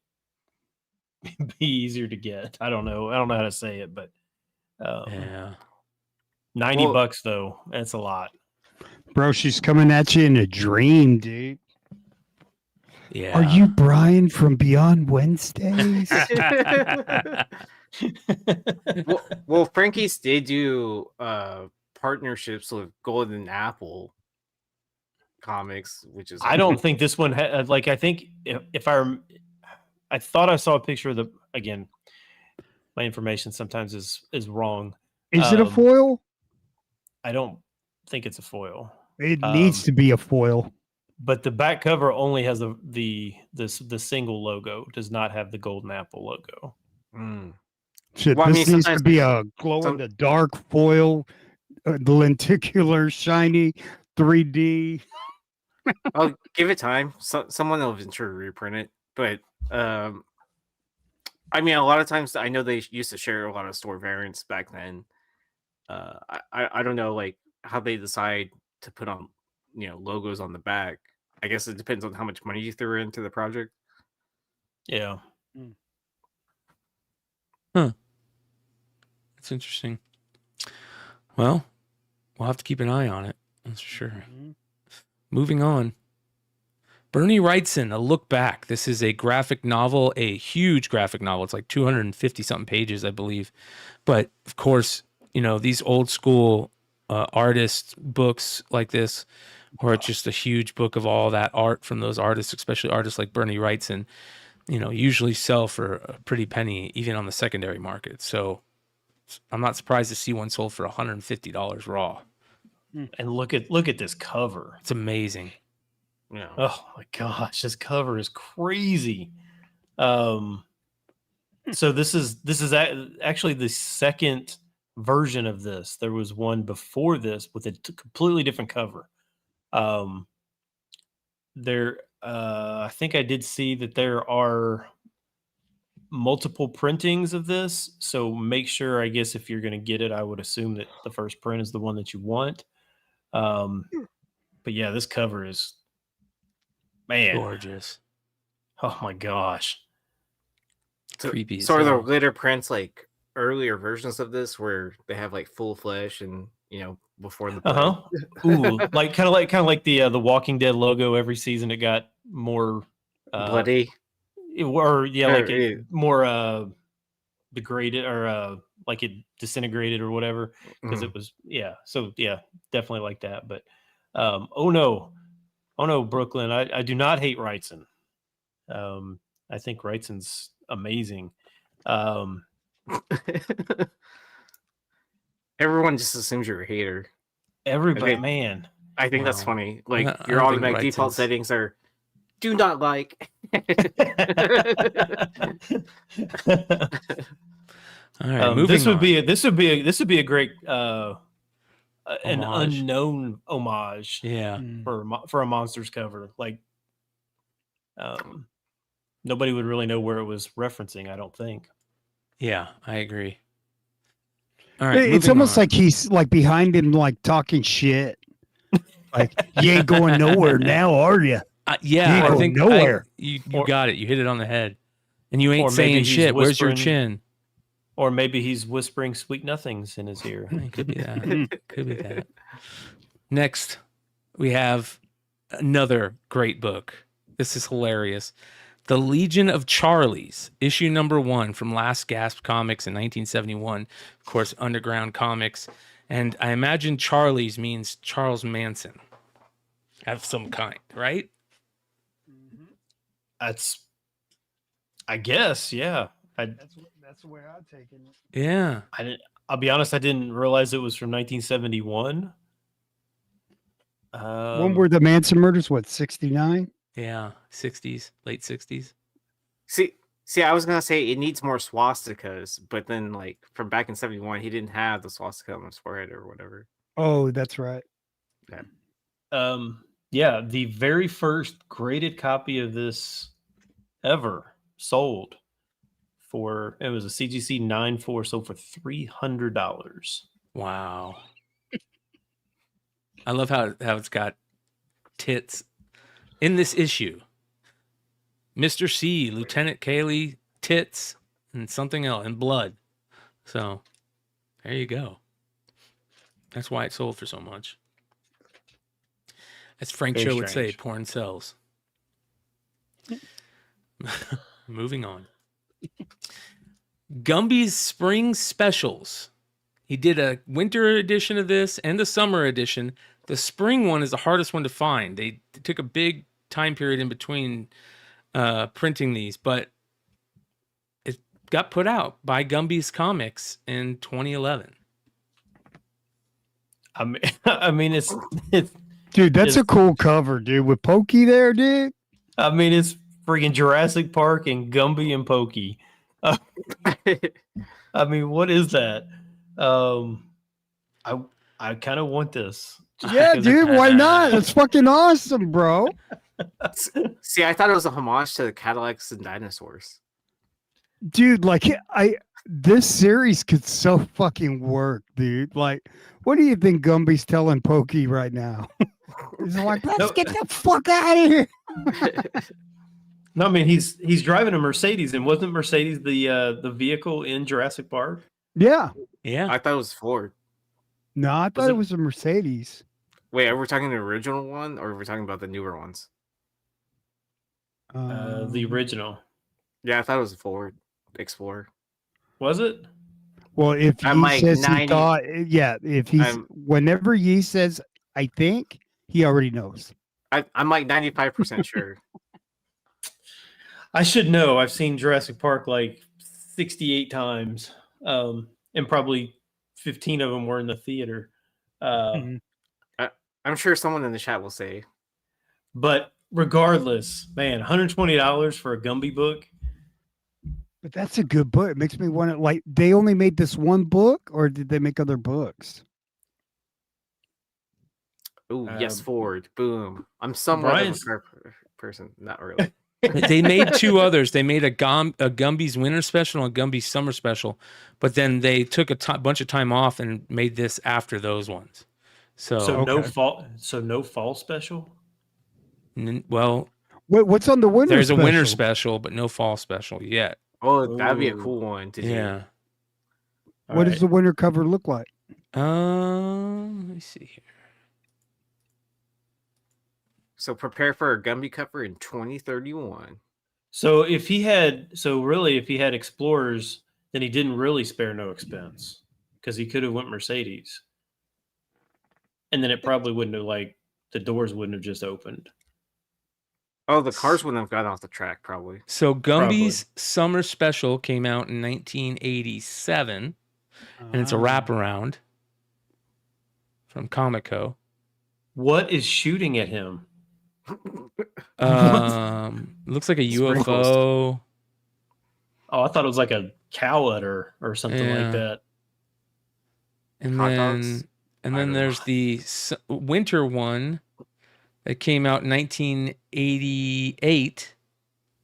be easier to get. I don't know how to say it, but Yeah. $90 Well- though, that's a lot. bro, she's coming at you in a dream, dude. Yeah. Are you Brian from Beyond Wednesdays? well, Frankie's did do partnerships with Golden Apple Comics, which is I don't think this one like, I think if I thought I saw a picture of again, my information sometimes is wrong. Is it a foil? I don't think it's a foil, It needs to be a foil. but the back cover only has the single logo, does not have the Golden Apple logo. Mm. Shit, Well, I this mean, needs to sometimes- be a glow in the dark foil, lenticular, shiny, 3D. I'll give it time. Someone will eventually reprint it, but I mean, a lot of times I know they used to share a lot of store variants back then. I don't know like how they decide to put on logos on the back. I guess it depends on how much money you threw into the project. Yeah. That's interesting. Well, we'll have to keep an eye on it. That's for sure. Moving on. Bernie Wrightson, A Look Back. This is a graphic novel, a huge graphic novel. It's like 250 something pages, I believe. But of course, these old school artist books like this, or it's just a huge book of all that art from those artists, especially artists like Bernie Wrightson, usually sell for a pretty penny, even on the secondary market. So I'm not surprised to see one sold for $150 raw. And look at this cover. It's amazing. Yeah. Oh my gosh, this cover is crazy. So this is actually the second version of this. There was one before this with a completely different cover. I think I did see that there are multiple printings of this. So make sure, I guess, if you're going to get it, I would assume that the first print is the one that you want. But yeah, this cover is, man, Gorgeous. oh my gosh. Creepy as So are there hell. later prints like earlier versions of this where they have like full flesh and before the Uh-huh. Ooh, kind of like the Walking Dead logo. Every season it got more bloody? more degraded, or like it disintegrated or whatever, because it was so definitely like that. But oh no, Brooklyn, I do not hate Wrightson. I think Wrightson's amazing. Everyone just assumes you're a hater. Everybody, Okay. man. I think that's Wow. funny. Like I your don't think automatic default Wrightson's- settings are do not like. All right, moving this would on. be a great an Homage. unknown homage Yeah. for a Monsters cover. Like, nobody would really know where it was referencing, I don't think. Yeah, I agree. All right, It's moving almost on. like he's like behind him, like talking shit. Like, you ain't going nowhere now, are you? Yeah, You I go think nowhere. you Or- got it. You hit it on the head. And you Or ain't maybe saying he's shit. Where's your whispering- chin? Or maybe he's whispering sweet nothings in his ear. It could be that. Could be that. Next, we have another great book. This is hilarious. The Legion of Charlies, issue number 1 from Last Gasp Comics in 1971. Of course, Underground Comics. And I imagine Charlies means Charles Manson of some kind, right? I guess, yeah. That's the way I'm taking it. Yeah. I'll be honest, I didn't realize it was from 1971. One where the Manson murders, what, 69? Yeah. 60s, late 60s. See, I was gonna say it needs more swastikas, but then like from back in '71, he didn't have the swastika on his forehead or whatever. Oh, that's right. Yeah, the very first graded copy of this ever sold it was a CGC 9.4, sold for $300. Wow. I love how it's got tits in this issue. Mr. C, Lieutenant Kaylee, tits, and something else, and blood. So there you go. That's why it sold for so much. As Frank Very Cho would say, strange. porn sells. Moving on. Gumby's Spring Specials. He did a winter edition of this and a summer edition. The spring one is the hardest one to find. They took a big time period in between printing these, but it got put out by Gumby's Comics in 2011. I mean, it's Dude, that's a It's- cool cover, dude. With Pokey there, dude. I mean, it's freaking Jurassic Park and Gumby and Pokey. I mean, what is that? I kind of want this. just Yeah, because dude. Why not? That's fucking awesome, bro. See, I thought it was a homage to the Cadillacs and dinosaurs. Dude, like this series could so fucking work, dude. Like, what do you think Gumby's telling Pokey right now? He's like, let's get the fuck out of here. No, I mean he's driving a Mercedes, and wasn't Mercedes the vehicle in Jurassic Park? Yeah. Yeah. I thought it was Ford. No, I thought it- it was a Mercedes. Wait, are we talking the original one or are we talking about the newer ones? The original, Yeah, I thought it was a Ford Explorer. was it? Well, if I'm he like says he 90 thought, yeah, if he's I'm- whenever he says, I think he already knows. I'm like 95% sure. I should know. I've seen Jurassic Park like 68 times. and probably 15 of them were in the theater. Mhm. I'm sure someone in the chat will say. But regardless, man, $120 for a Gumby book. But that's a good book. It makes me want to like. They only made this one book, or did they make other books? Ooh, yes, Ford. Boom. I'm somewhat Brian's- of a car person. Not really. They made two others. They made a Gumby's winter special and a Gumby's summer special, but then they took a bunch of time off and made this after those ones. So, no Okay. fall. So no fall special. well, What's on the winter? there's a winter special? special, but no fall special yet. Oh, that'd be a Ooh. cool one to do. Yeah. All What right. does the winter cover look like? Let me see here. So prepare for a Gumby cover in 2031. So if he had Explorers, then he didn't really spare no expense because he could have went Mercedes, and then it probably wouldn't have the doors wouldn't have just opened. Oh, the cars wouldn't have gotten off the track, probably. So Gumby's summer special came out in 1987, and it's a wraparound from Comico. What is shooting at him? Looks like a Sprinkles. UFO. Oh, I thought it was like a cow udder or something Yeah. like that. And Hot then, dogs? and I then don't there's know. the winter one that came out in 1988.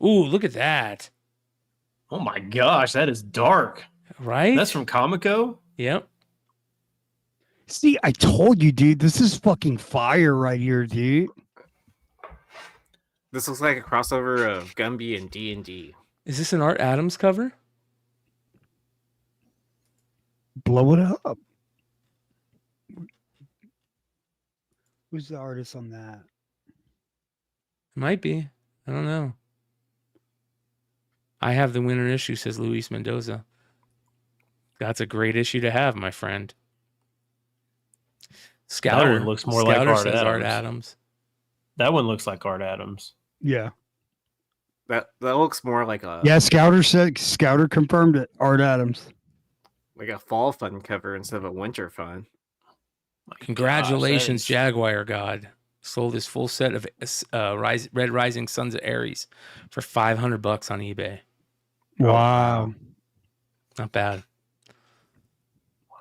Ooh, look at that! Oh my gosh, that is dark. Right? That's from Comico. Yep. See, I told you, dude. This is fucking fire right here, dude. This looks like a crossover of Gumby and D&D. Is this an Art Adams cover? Blow it up. Who's the artist on that? It might be. I don't know. I have the winter issue, says Luis Mendoza. That's a great issue to have, my friend. Scouter one looks more like Scouter Art says Art Adams. Adams. That one looks like Art Adams. Yeah. That looks more like a Yeah, Scouter confirmed it. Art Adams. like a fall fun cover instead of a winter fun. My gosh, Congratulations, that is- Jaguar God. Sold his full set of Red Rising Sons of Ares for $500 on eBay. Wow. Not bad.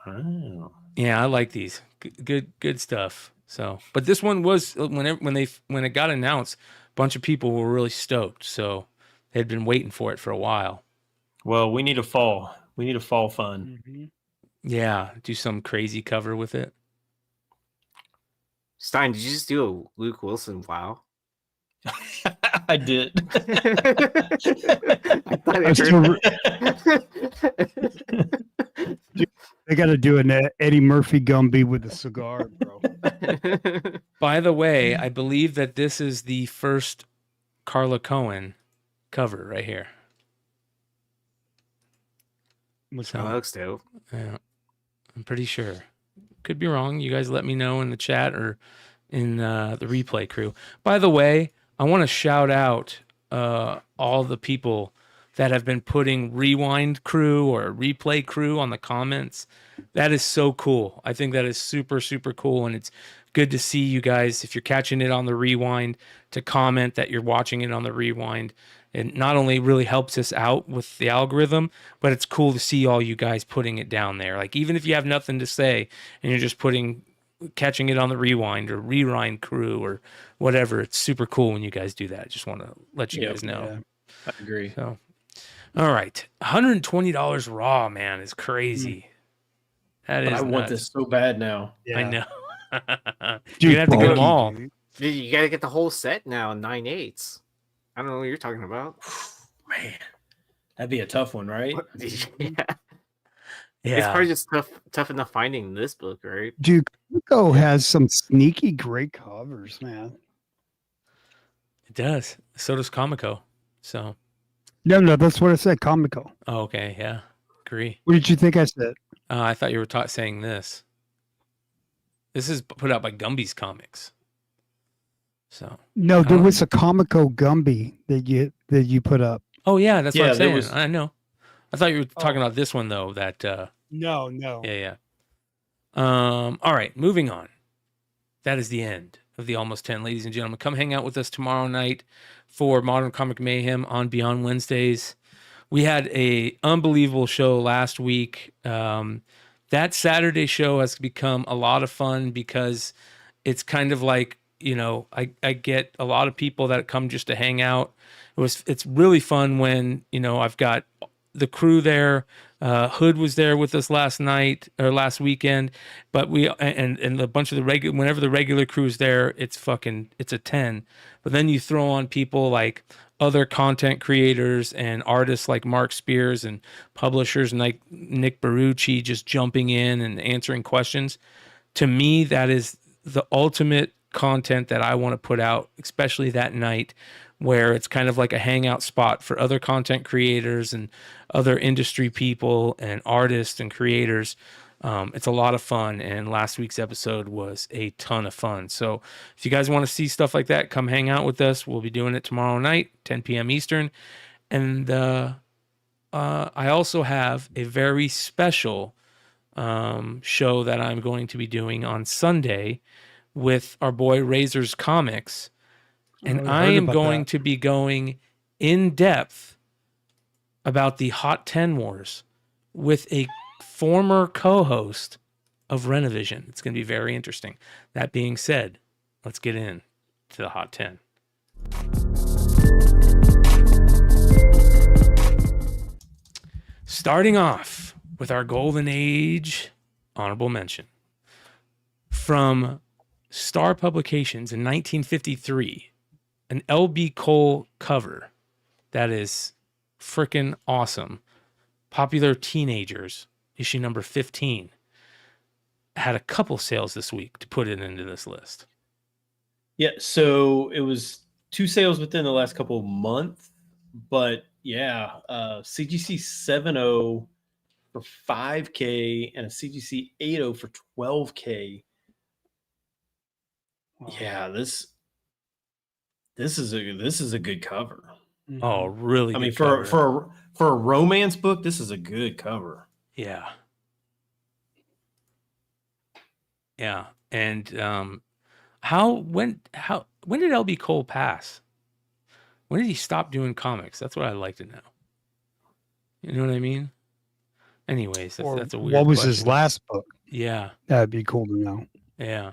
Wow. Yeah, I like these. Good stuff. So, but this one was when it got announced, a bunch of people were really stoked. So they'd been waiting for it for a while. Well, we need a fall. We need a fall fun. Yeah, do some crazy cover with it. Stein, did you just do a Luke Wilson wow? I did. I thought I I'm still- heard. They got to do an Eddie Murphy Gumby with a cigar, bro. By the way, I believe that this is the first Carla Cohen cover right here. What's Oh, that that? looks dope. Yeah, I'm pretty sure. Could be wrong. You guys let me know in the chat or in the replay crew. By the way, I want to shout out all the people that have been putting rewind crew or replay crew on the comments. That is so cool. I think that is super, super cool. And it's good to see you guys, if you're catching it on the rewind, to comment that you're watching it on the rewind. It not only really helps us out with the algorithm, but it's cool to see all you guys putting it down there. Like, even if you have nothing to say and you're just catching it on the rewind or rewind crew or whatever, it's super cool when you guys do that. I just want to let you Yep. guys know. Yeah. I agree. So, all right. $120 raw, man, is crazy. That But is I want nuts. this so bad now. I know. Dude, You're gonna have to get them bulky, all. dude. Dude, you gotta get the whole set now, 9/8. I don't know what you're talking about. Man, that'd be a tough one, right? Yeah. It's Yeah. probably just tough enough finding this book, right? Dude, Comico has some sneaky great covers, man. It does. So does Comico. So, No, that's what I said. Comico. oh, okay. Yeah. Agree. What did you think I said? I thought you were saying this. This is put out by Gumby's Comics. So, No, there Oh. was a Comico Gumby that you put up. oh yeah, that's Yeah, what I'm there saying. was- I know. I thought you were talking about this one though. That No, no. Yeah. All right, moving on. That is the end of the Almost 10, ladies and gentlemen. Come hang out with us tomorrow night for Modern Comic Mayhem on Beyond Wednesdays. We had a unbelievable show last week. That Saturday show has become a lot of fun because it's kind of like, I get a lot of people that come just to hang out. It's really fun when, I've got the crew there. Hood was there with us last weekend, but and a bunch of whenever the regular crew's there, it's a 10. But then you throw on people like other content creators and artists like Mark Spears and publishers like Nick Barucci just jumping in and answering questions. To me, that is the ultimate content that I want to put out, especially that night where it's kind of like a hangout spot for other content creators and other industry people and artists and creators. It's a lot of fun, and last week's episode was a ton of fun. So if you guys want to see stuff like that, come hang out with us. We'll be doing it tomorrow night, 10 p.m. Eastern. And I also have a very special show that I'm going to be doing on Sunday with our boy Razor's Comics. And I am going to be going in depth about the Hot 10 Wars with a former co-host of Renovision. It's going to be very interesting. That being said, let's get in to the Hot 10. Starting off with our Golden Age honorable mention. From Star Publications in 1953. An L.B. Cole cover that is freaking awesome. Popular Teenagers, issue number 15. Had a couple sales this week to put it into this list. Yeah, so it was 2 sales within the last couple of months, but yeah, CGC 7.0 for $5K and a CGC 8.0 for $12K. Wow. Yeah, this is a good cover. Oh, really? I mean, for a romance book, this is a good cover. Yeah. And when did LB Cole pass? When did he stop doing comics? That's what I'd like to know. You know what I mean? Anyways, that's a weird What was question. his last book? Yeah. That'd be cool to know. Yeah.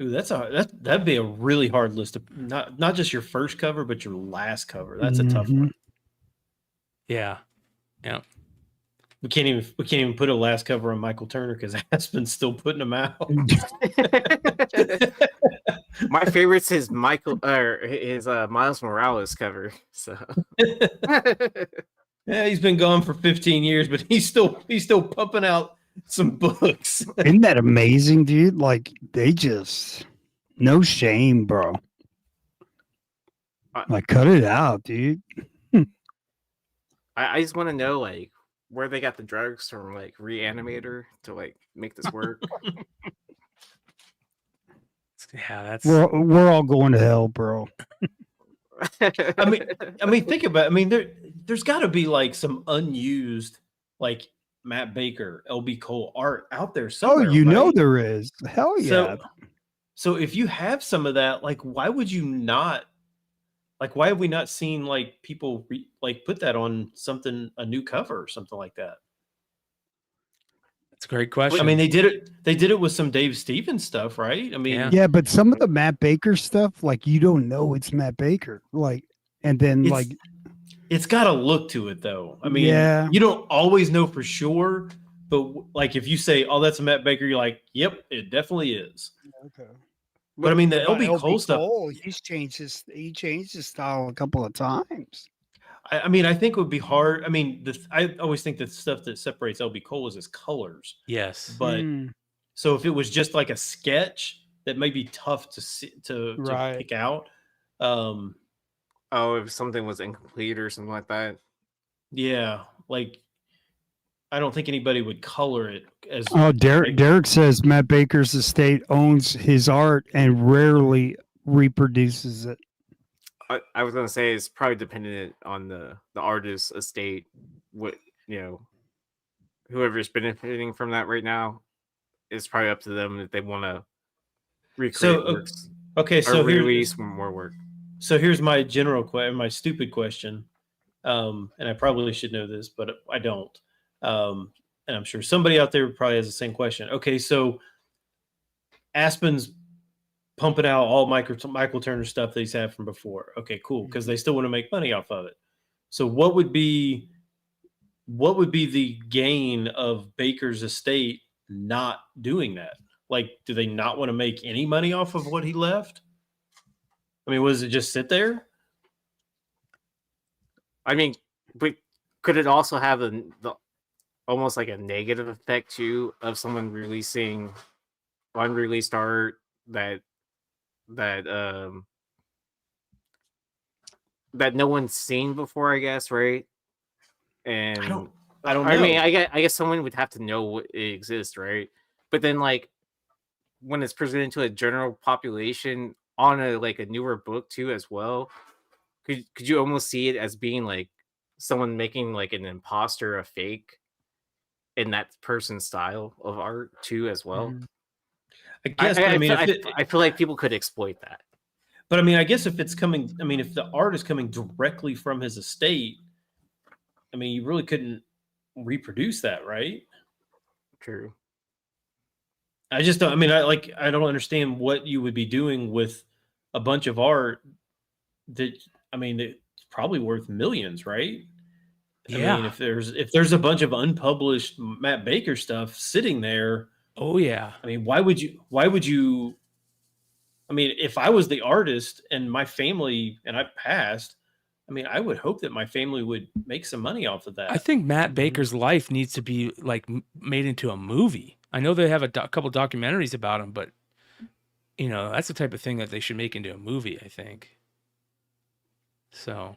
Ooh, that'd be a really hard list of not just your first cover, but your last cover. That's a tough one. Yeah. We can't even put a last cover on Michael Turner because Aspen's still putting them out. My favorite's his Miles Morales cover. So yeah, he's been gone for 15 years, but he's still pumping out some books. Isn't that amazing, dude? Like they just no shame, bro. Like cut it out, dude. I just want to know like where they got the drugs from, like Reanimator to like make this work. Yeah, that's we're all going to hell, bro. I mean, think about it. I mean, there's got to be like some unused like Matt Baker, LB Cole art out there somewhere. Oh, you right? know there is. Hell yeah. So if you have some of that, like, why would you not? Like, why have we not seen like people put that on a new cover or something like that? That's a great question. I mean, they did it with some Dave Stevens stuff, right? I mean, yeah, but some of the Matt Baker stuff, like you don't know it's Matt Baker. Like, and then it's got a look to it though. I mean, you don't always know for sure, but like if you say, "Oh, that's a Matt Baker," you're like, "Yep, it definitely is." Okay. But I mean, the LB Cole stuff. He changed his style a couple of times. I mean, I think it would be hard. I mean, I always think that stuff that separates LB Cole is his colors. Yes. But so if it was just like a sketch, that may be tough to see, to pick out. If something was incomplete or something like that. Yeah, like I don't think anybody would color it as. Oh, Derek says Matt Baker's estate owns his art and rarely reproduces it. I was gonna say it's probably dependent on the artist's estate, what whoever's benefiting from that right now, it's probably up to them if they want to recreate So works okay, or so release more work. here's my my stupid question, and I probably should know this, but I don't. And I'm sure somebody out there probably has the same question. Okay, so Aspen's pumping out all Michael Turner stuff that he's had from before. Okay, cool, because they still want to make money off of it. So what would be the gain of Baker's estate not doing that? Like, do they not want to make any money off of what he left? I mean, was it just sit there? I mean, but could it also have the almost like a negative effect too of someone releasing unreleased art that that no one's seen before, I guess, right? And I don't I know. mean, I guess someone would have to know it exists, right? But then, like, when it's presented to a general population on a newer book too, as well, could you almost see it as being like someone making like an imposter, a fake, in that person's style of art too, as well? I guess, but I mean, I feel like people could exploit that. but I mean, I guess if it's coming, I mean, if the art is coming directly from his estate, I mean, you really couldn't reproduce that, right? True. I just don't. I mean, I don't understand what you would be doing with a bunch of art that, I mean, it's probably worth millions, right? Yeah. I mean, if there's a bunch of unpublished Matt Baker stuff sitting there, Oh yeah. I mean, why would you? I mean, if I was the artist and my family and I passed, I mean, I would hope that my family would make some money off of that. I think Matt Baker's life needs to be like made into a movie. I know they have a couple documentaries about him, but you know, that's the type of thing that they should make into a movie, I think. So,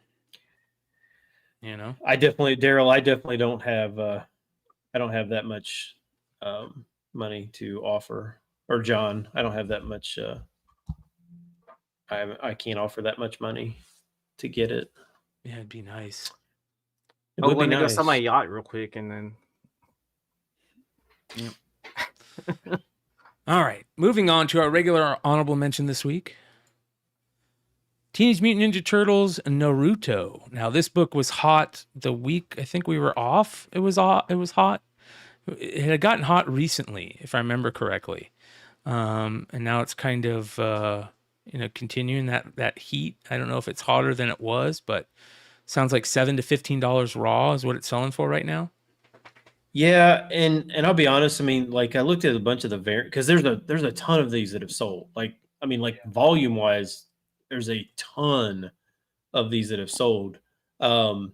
you know, Daryl, I definitely don't have that much money to offer, or John, I don't have that much. I can't offer that much money to get it. yeah, it'd be nice. It Oh, would let be me go sell my nice. yacht real quick, and then All right, moving on to our regular honorable mention this week. Teenage Mutant Ninja Turtles Naruto. Now, this book was hot the week I think we were off. It was hot. It had gotten hot recently, if I remember correctly. And now it's kind of continuing that heat. I don't know if it's hotter than it was, but sounds like $7 to $15 raw is what it's selling for right now. Yeah, and I'll be honest. I mean, like, I looked at a bunch of the because there's a ton of these that have sold. Like, I mean, like, volume wise, there's a ton of these that have sold. But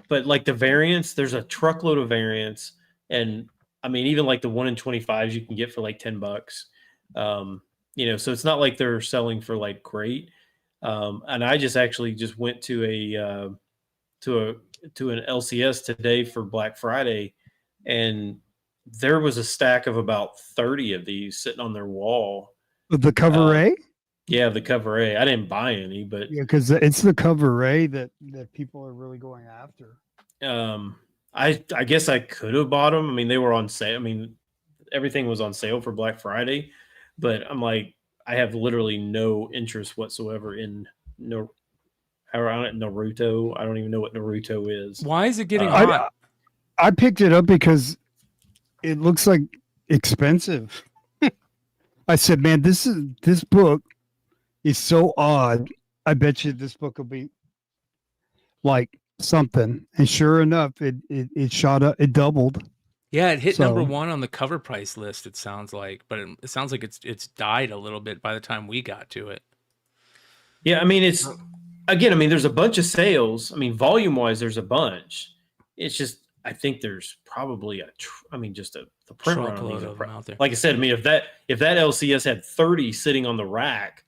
like the variants, there's a truckload of variants, and I mean, even like the 1 in 25s you can get for like $10. So it's not like they're selling for like great. And I actually just went to an LCS today for Black Friday, and there was a stack of about 30 of these sitting on their wall. The cover A? Yeah, the cover A. I didn't buy any, but Yeah, because it's the cover A that people are really going after. I guess I could have bought them. I mean, they were on sale. I mean, everything was on sale for Black Friday, but I'm like, I have literally no interest whatsoever in Naruto. I don't even know what Naruto is. Why is it getting hot? I picked it up because it looks like expensive. I said, man, this book is so odd. I bet you this book will be like something. And sure enough, it shot up, it doubled. Yeah, it hit number 1 on the cover price list, it sounds like, but it sounds like it's died a little bit by the time we got to it. Yeah, I mean, there's a bunch of sales. I mean, volume wise, there's a bunch. It's just, I think there's probably the print run on these of them out there. Like I said, I mean, if that LCS had 30 sitting on the rack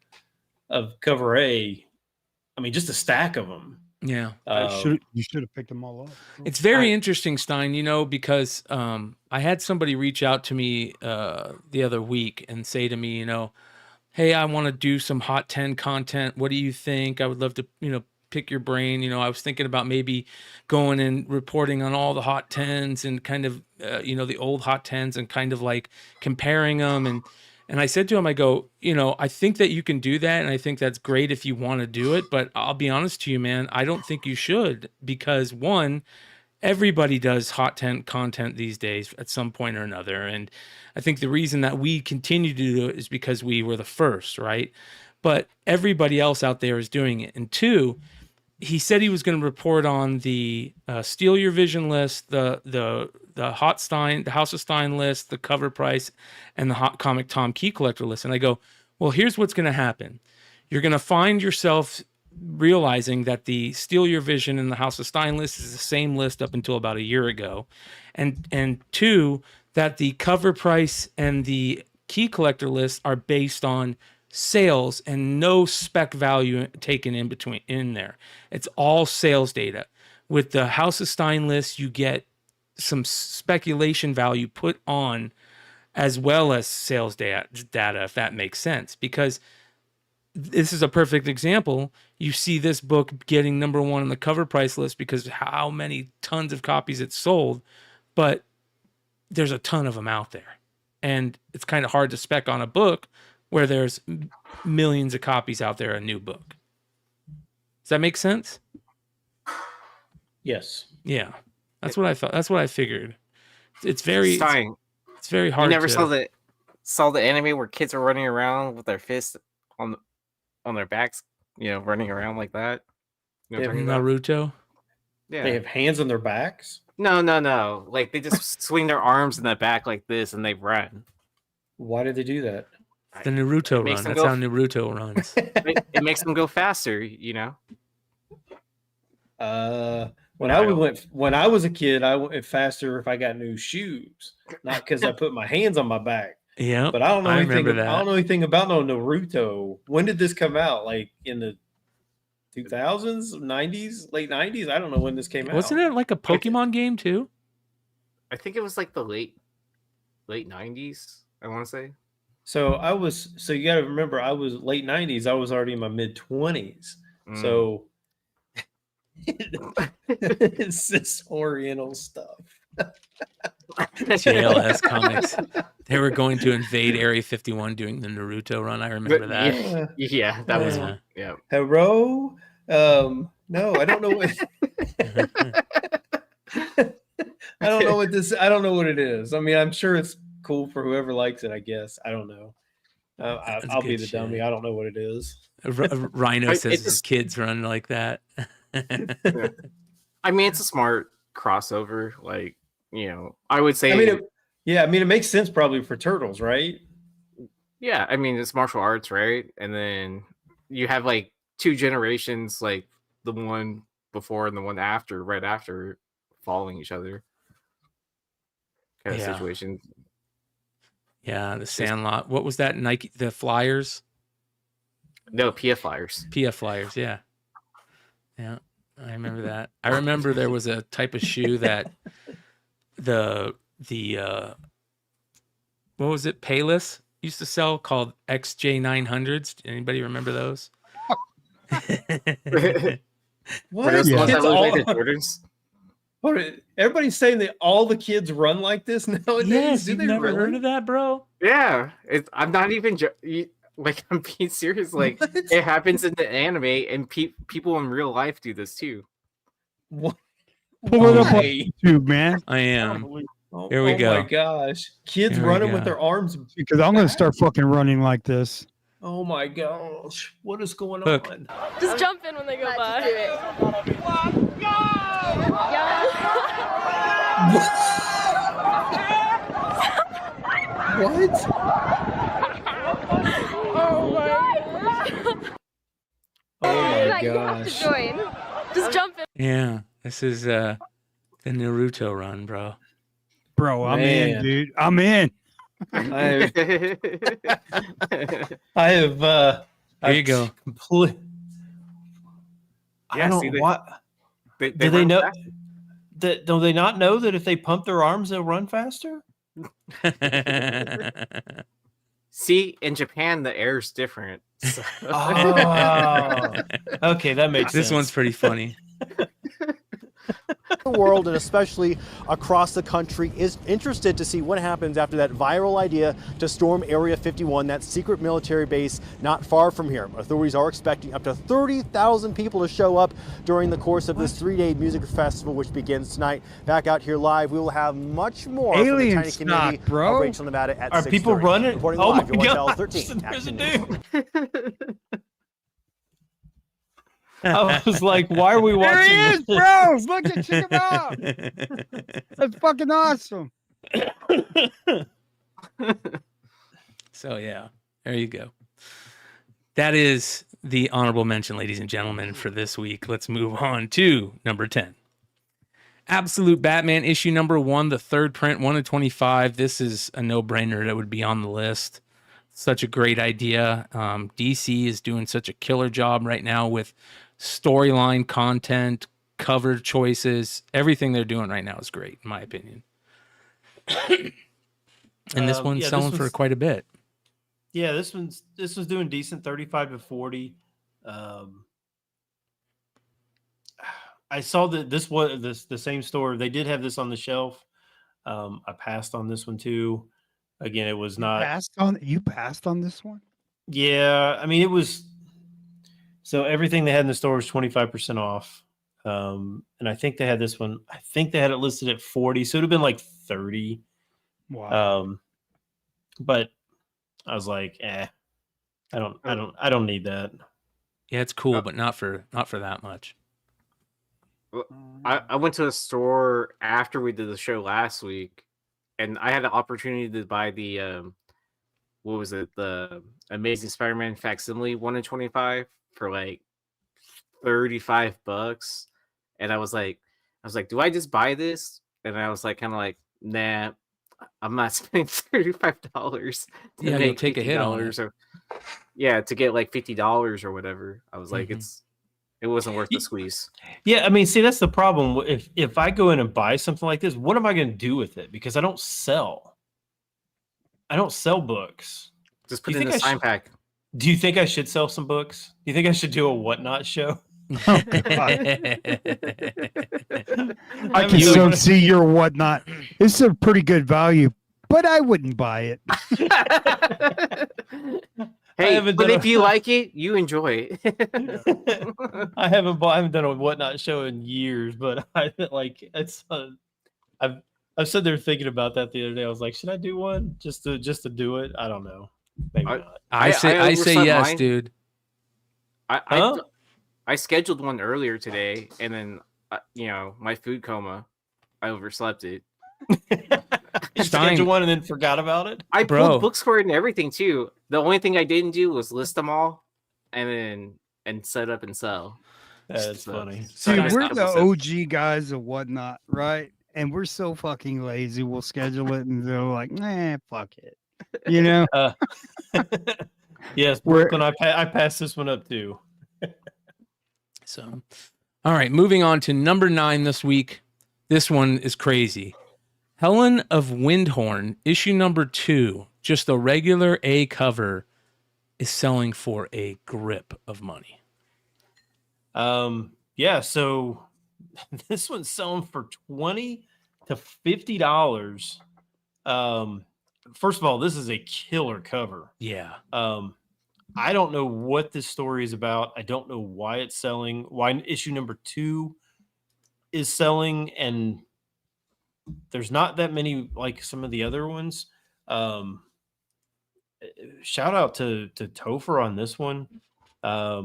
of cover A, I mean, just a stack of them. Yeah. You should have picked them all up. It's very interesting, Stein, because I had somebody reach out to me the other week and say to me, hey, I want to do some Hot 10 content. What do you think? I would love to, pick your brain. You know, I was thinking about maybe going and reporting on all the hot 10s and kind of, you know, the old hot 10s and kind of like comparing them. And I said to him, I go, you know, I think that you can do that. And I think that's great if you want to do it. But I'll be honest to you, man, I don't think you should, because one, everybody does hot 10 content these days at some point or another. And I think the reason that we continue to do it is because we were the first, right? But everybody else out there is doing it. And two, he said he was going to report on the Steal Your Vision list, the House of Stein list, the cover price, and the Hot Comic Tom Key Collector list. And I go, well, here's what's going to happen. You're going to find yourself realizing that the Steal Your Vision and the House of Stein list is the same list up until about a year ago. And two, that the cover price and the key collector list are based on sales and no spec value taken in there. It's all sales data. With the House of Stein list, you get some speculation value put on as well as sales data, if that makes sense. Because this is a perfect example. You see this book getting #1 on the cover price list because of how many tons of copies it's sold, but there's a ton of them out there. And it's kind of hard to spec on a book where there's millions of copies out there, a new book. Does that make sense? Yes. Yeah. That's what I thought. That's what I figured. It's very Stein, it's very hard. you never saw the anime where kids are running around with their fists on their backs, you know, running around like that. You know what I'm talking about? Naruto. Yeah. They have hands on their backs. No. Like they just swing their arms in the back like this and they run. Why did they do that? The Naruto makes run. them That's go how Naruto runs. It makes them go faster, you know. When I was a kid, I went faster if I got new shoes, not because I put my hands on my back. Yeah, But I don't know anything. remember that. I don't know anything about no Naruto. When did this come out? Like in the 2000s, 90s, late 90s? I don't know when this came out. Wasn't it like a Pokemon game too? I think it was like the late 90s, I want to say. So you got to remember, I was late 90s. I was already in my mid 20s. So it's this Oriental stuff. JLS Comics. They were going to invade Area 51 doing the Naruto run. I remember that. Yeah, that was one. Yeah. Hello? No, I don't know what I don't know what it is. I mean, I'm sure it's cool for whoever likes it, I guess. I don't know. I'll be the dummy. I don't know what it is. Rhino says his kids run like that. I mean, it's a smart crossover. Like, you know, I would say. It makes sense probably for turtles, right? Yeah, I mean, it's martial arts, right? And then you have like 2 generations, like the one before and the one after, right after, following each other. Kind of situation. Yeah, the Sandlot. What was that? Nike, the Flyers? No, PF Flyers. PF Flyers, yeah. Yeah, I remember that. I remember there was a type of shoe that the what was it? Payless used to sell called XJ900s. Anybody remember those? What? Those ones that Kids look like the Jordans? Everybody's saying that all the kids run like this nowadays. Yes, Do you've they never really? heard of that, bro? Yeah, I'm not even like, I'm being serious. Like, What? it happens in the anime, and people in real life do this too. What? Pull it up on Why? YouTube, man. I am. Oh, Here we go. Oh my gosh. Kids Here we running go. with their arms. Because I'm going to start fucking running like this. Oh my gosh. What is going Look. on? Just jump in when they go by. What? Oh my Oh my You have to gosh. join. Just jump in. Yeah, this is the Naruto run, bro. Bro, I'm in, Man. dude. I'm in. I have Here you go. complete. Yeah, I don't see, what They do they run know fast. that do they not know that if they pump their arms they'll run faster? See, in Japan, the air is different. So, Oh, okay, that makes This sense. one's pretty funny. The world, and especially across the country, is interested to see what happens after that viral idea to storm Area 51, that secret military base not far from here. Authorities are expecting up to 30,000 people to show up during the course of this 3-day music festival, which begins tonight. Back out here live, we will have much more from the Alien tiny community stock, bro. of Rachel, Nevada at Are 6:30. people running? Reporting Oh live, my Joe God! Martell, 13. There's a Action News. dude. I was like, why are we watching There he is, this? bro. Look at, check him out. That's fucking awesome. So yeah, there you go. That is the honorable mention, ladies and gentlemen, for this week. Let's move on to number 10. Absolute Batman issue number 1, the third print, 1 of 25. This is a no-brainer that would be on the list. Such a great idea. DC is doing such a killer job right now with storyline content, cover choices. Everything they're doing right now is great, in my opinion. And this one's yeah, selling for quite a bit. Yeah, this one's doing decent, 35 to 40. I saw that this was the same store. They did have this on the shelf. I passed on this one too. Again, it was not. You passed on this one? Yeah, I mean, it was. So everything they had in the store was 25% off. And I think they had this one. I think they had it listed at 40, so it would have been like 30. Wow. But I was like, I don't need that. Yeah, it's cool, but not for that much. I went to a store after we did the show last week, and I had the opportunity to buy the what was it, the Amazing Spider-Man facsimile 1 in 25 for like $35, and I was like, do I just buy this? And I was like, kind of like, nah, I'm not spending $35. Yeah, you'll take a hit on it. Yeah, to get like $50 or whatever. I was like, it wasn't worth the squeeze. Yeah, I mean, see, that's the problem. If I go in and buy something like this, what am I going to do with it? Because I don't sell books. Just put it in a sign pack. Do you think I should sell some books? Do you think I should do a whatnot show? I can so see your whatnot. It's a pretty good value, but I wouldn't buy it. Hey, but if you like it, you enjoy it. I haven't done a whatnot show in years, but I've sat there thinking about that the other day. I was like, should I do one just to do it? I don't know. Maybe not. I say yes, dude. I scheduled one earlier today, and then my food coma, I overslept it. You scheduled one and then forgot about it? I pulled books for it and everything too. The only thing I didn't do was list them all and set up and sell. That's funny. See, we're the OG guys of whatnot, right? And we're so fucking lazy. We'll schedule it and they're like, nah, fuck it. You know? Yes, Brooklyn, I passed this one up too. So, all right, moving on to number 9 this week. This one is crazy. Helen of Windhorn, issue number 2, just a regular A cover, is selling for a grip of money. Yeah, so this one's selling for $20 to $50. First of all, this is a killer cover. Yeah. I don't know what this story is about. I don't know why it's selling, why issue number 2 is selling, and there's not that many like some of the other ones. Shout out to Topher on this one. I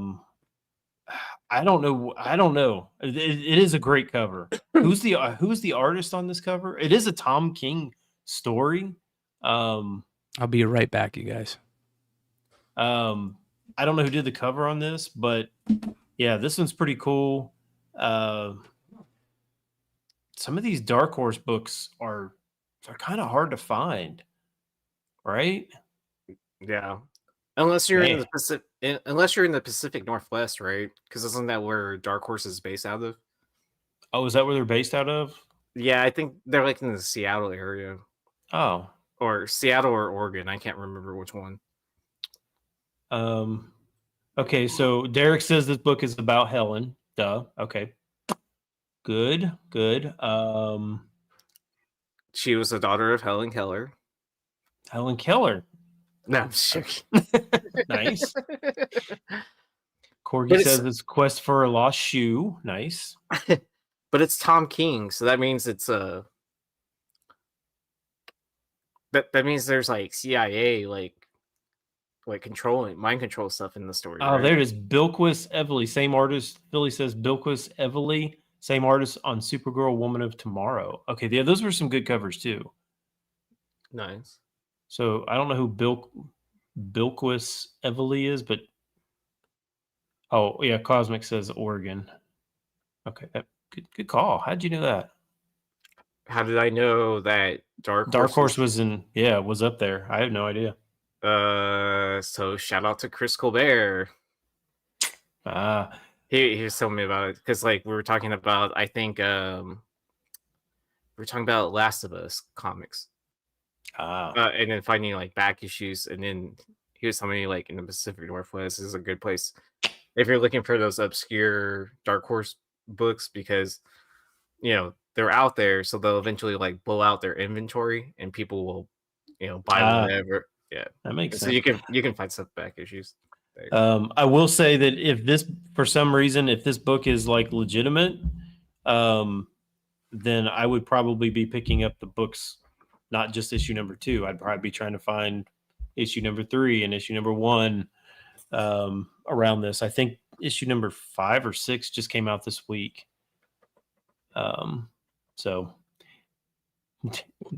don't know. It is a great cover. Who's the artist on this cover? It is a Tom King story. I'll be right back, you guys. I don't know who did the cover on this, but yeah, this one's pretty cool. Some of these Dark Horse books are kind of hard to find, right? Yeah, unless you're in the Pacific Northwest, right? Because isn't that where Dark Horse is based out of? Oh, is that where they're based out of? Yeah, I think they're like in the Seattle area. Oh, or Seattle or Oregon. I can't remember which one. Okay, so Derek says this book is about Helen. Duh. Okay. Good. She was the daughter of Helen Keller. Helen Keller. No, I'm joking. Nice. Corgi But says it's Quest for a Lost Shoe. Nice. but it's Tom King, so that means it's that means there's like CIA like controlling mind control stuff in the story. Oh, right? there it is. Bilquis Evely, same artist. Philly says Bilquis Evely, same artist on Supergirl, Woman of Tomorrow. Okay, yeah, those were some good covers too. Nice. So I don't know who Bilquis Evely is, but oh yeah, Cosmic says Oregon. Okay, good call. How'd you know that? How did I know that Dark Horse was up there? I have no idea. So shout out to Chris Colbert. He was telling me about it because like we were talking about, I think we were talking about Last of Us comics. And then finding like back issues, and then he was telling me like in the Pacific Northwest is a good place if you're looking for those obscure Dark Horse books, because they're out there, so they'll eventually like blow out their inventory and people will buy whatever. Yeah, that makes so sense. you can find stuff back issues. I will say that if this, for some reason, if this book is like legitimate, then I would probably be picking up the books, not just issue number 2. I'd probably be trying to find issue number 3 and issue number 1 around this. I think issue number 5 or 6 just came out this week. So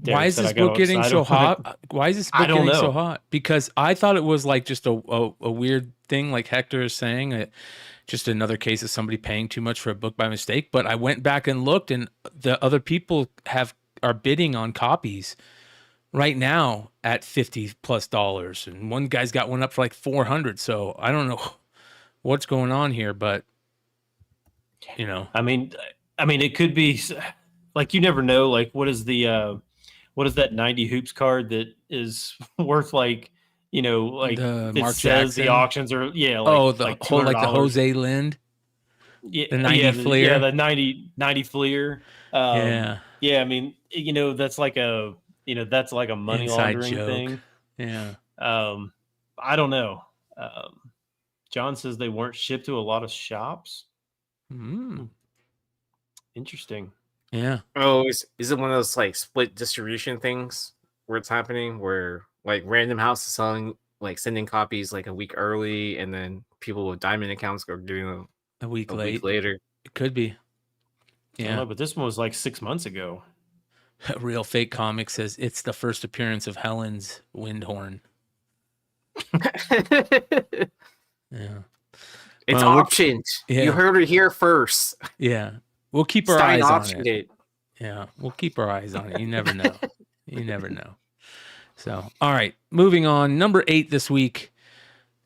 why is this book getting so hot? Why is this book getting so hot? Because I thought it was like just a weird thing, like Hector is saying, just another case of somebody paying too much for a book by mistake. But I went back and looked, and the other people are bidding on copies right now at $50+ and one guy's got one up for like $400. So I don't know what's going on here, but I mean, it could be like, you never know. Like, what is that 90 hoops card that is worth like, like the it Mark says Jackson. The auctions are the whole like the Jose Lind. Yeah, the 90 Fleer. Yeah, the 90 Fleer. Yeah. I mean, that's like a money Inside laundering joke. thing. Yeah. I don't know. John says they weren't shipped to a lot of shops. Interesting. Yeah. Oh, is it one of those like split distribution things where it's happening, where like Random House is sending copies like a week early, and then people with diamond accounts are doing them a week later? It could be. Yeah. I don't know, but this one was like 6 months ago. Real Fake Comics says it's the first appearance of Helen's Windhorn. Yeah. It's optioned. Yeah. You heard it here first. Yeah. We'll keep our Stein eyes on it. Yeah. We'll keep our eyes on it. You never know. You never know. So, all right. Moving on. Number 8 this week.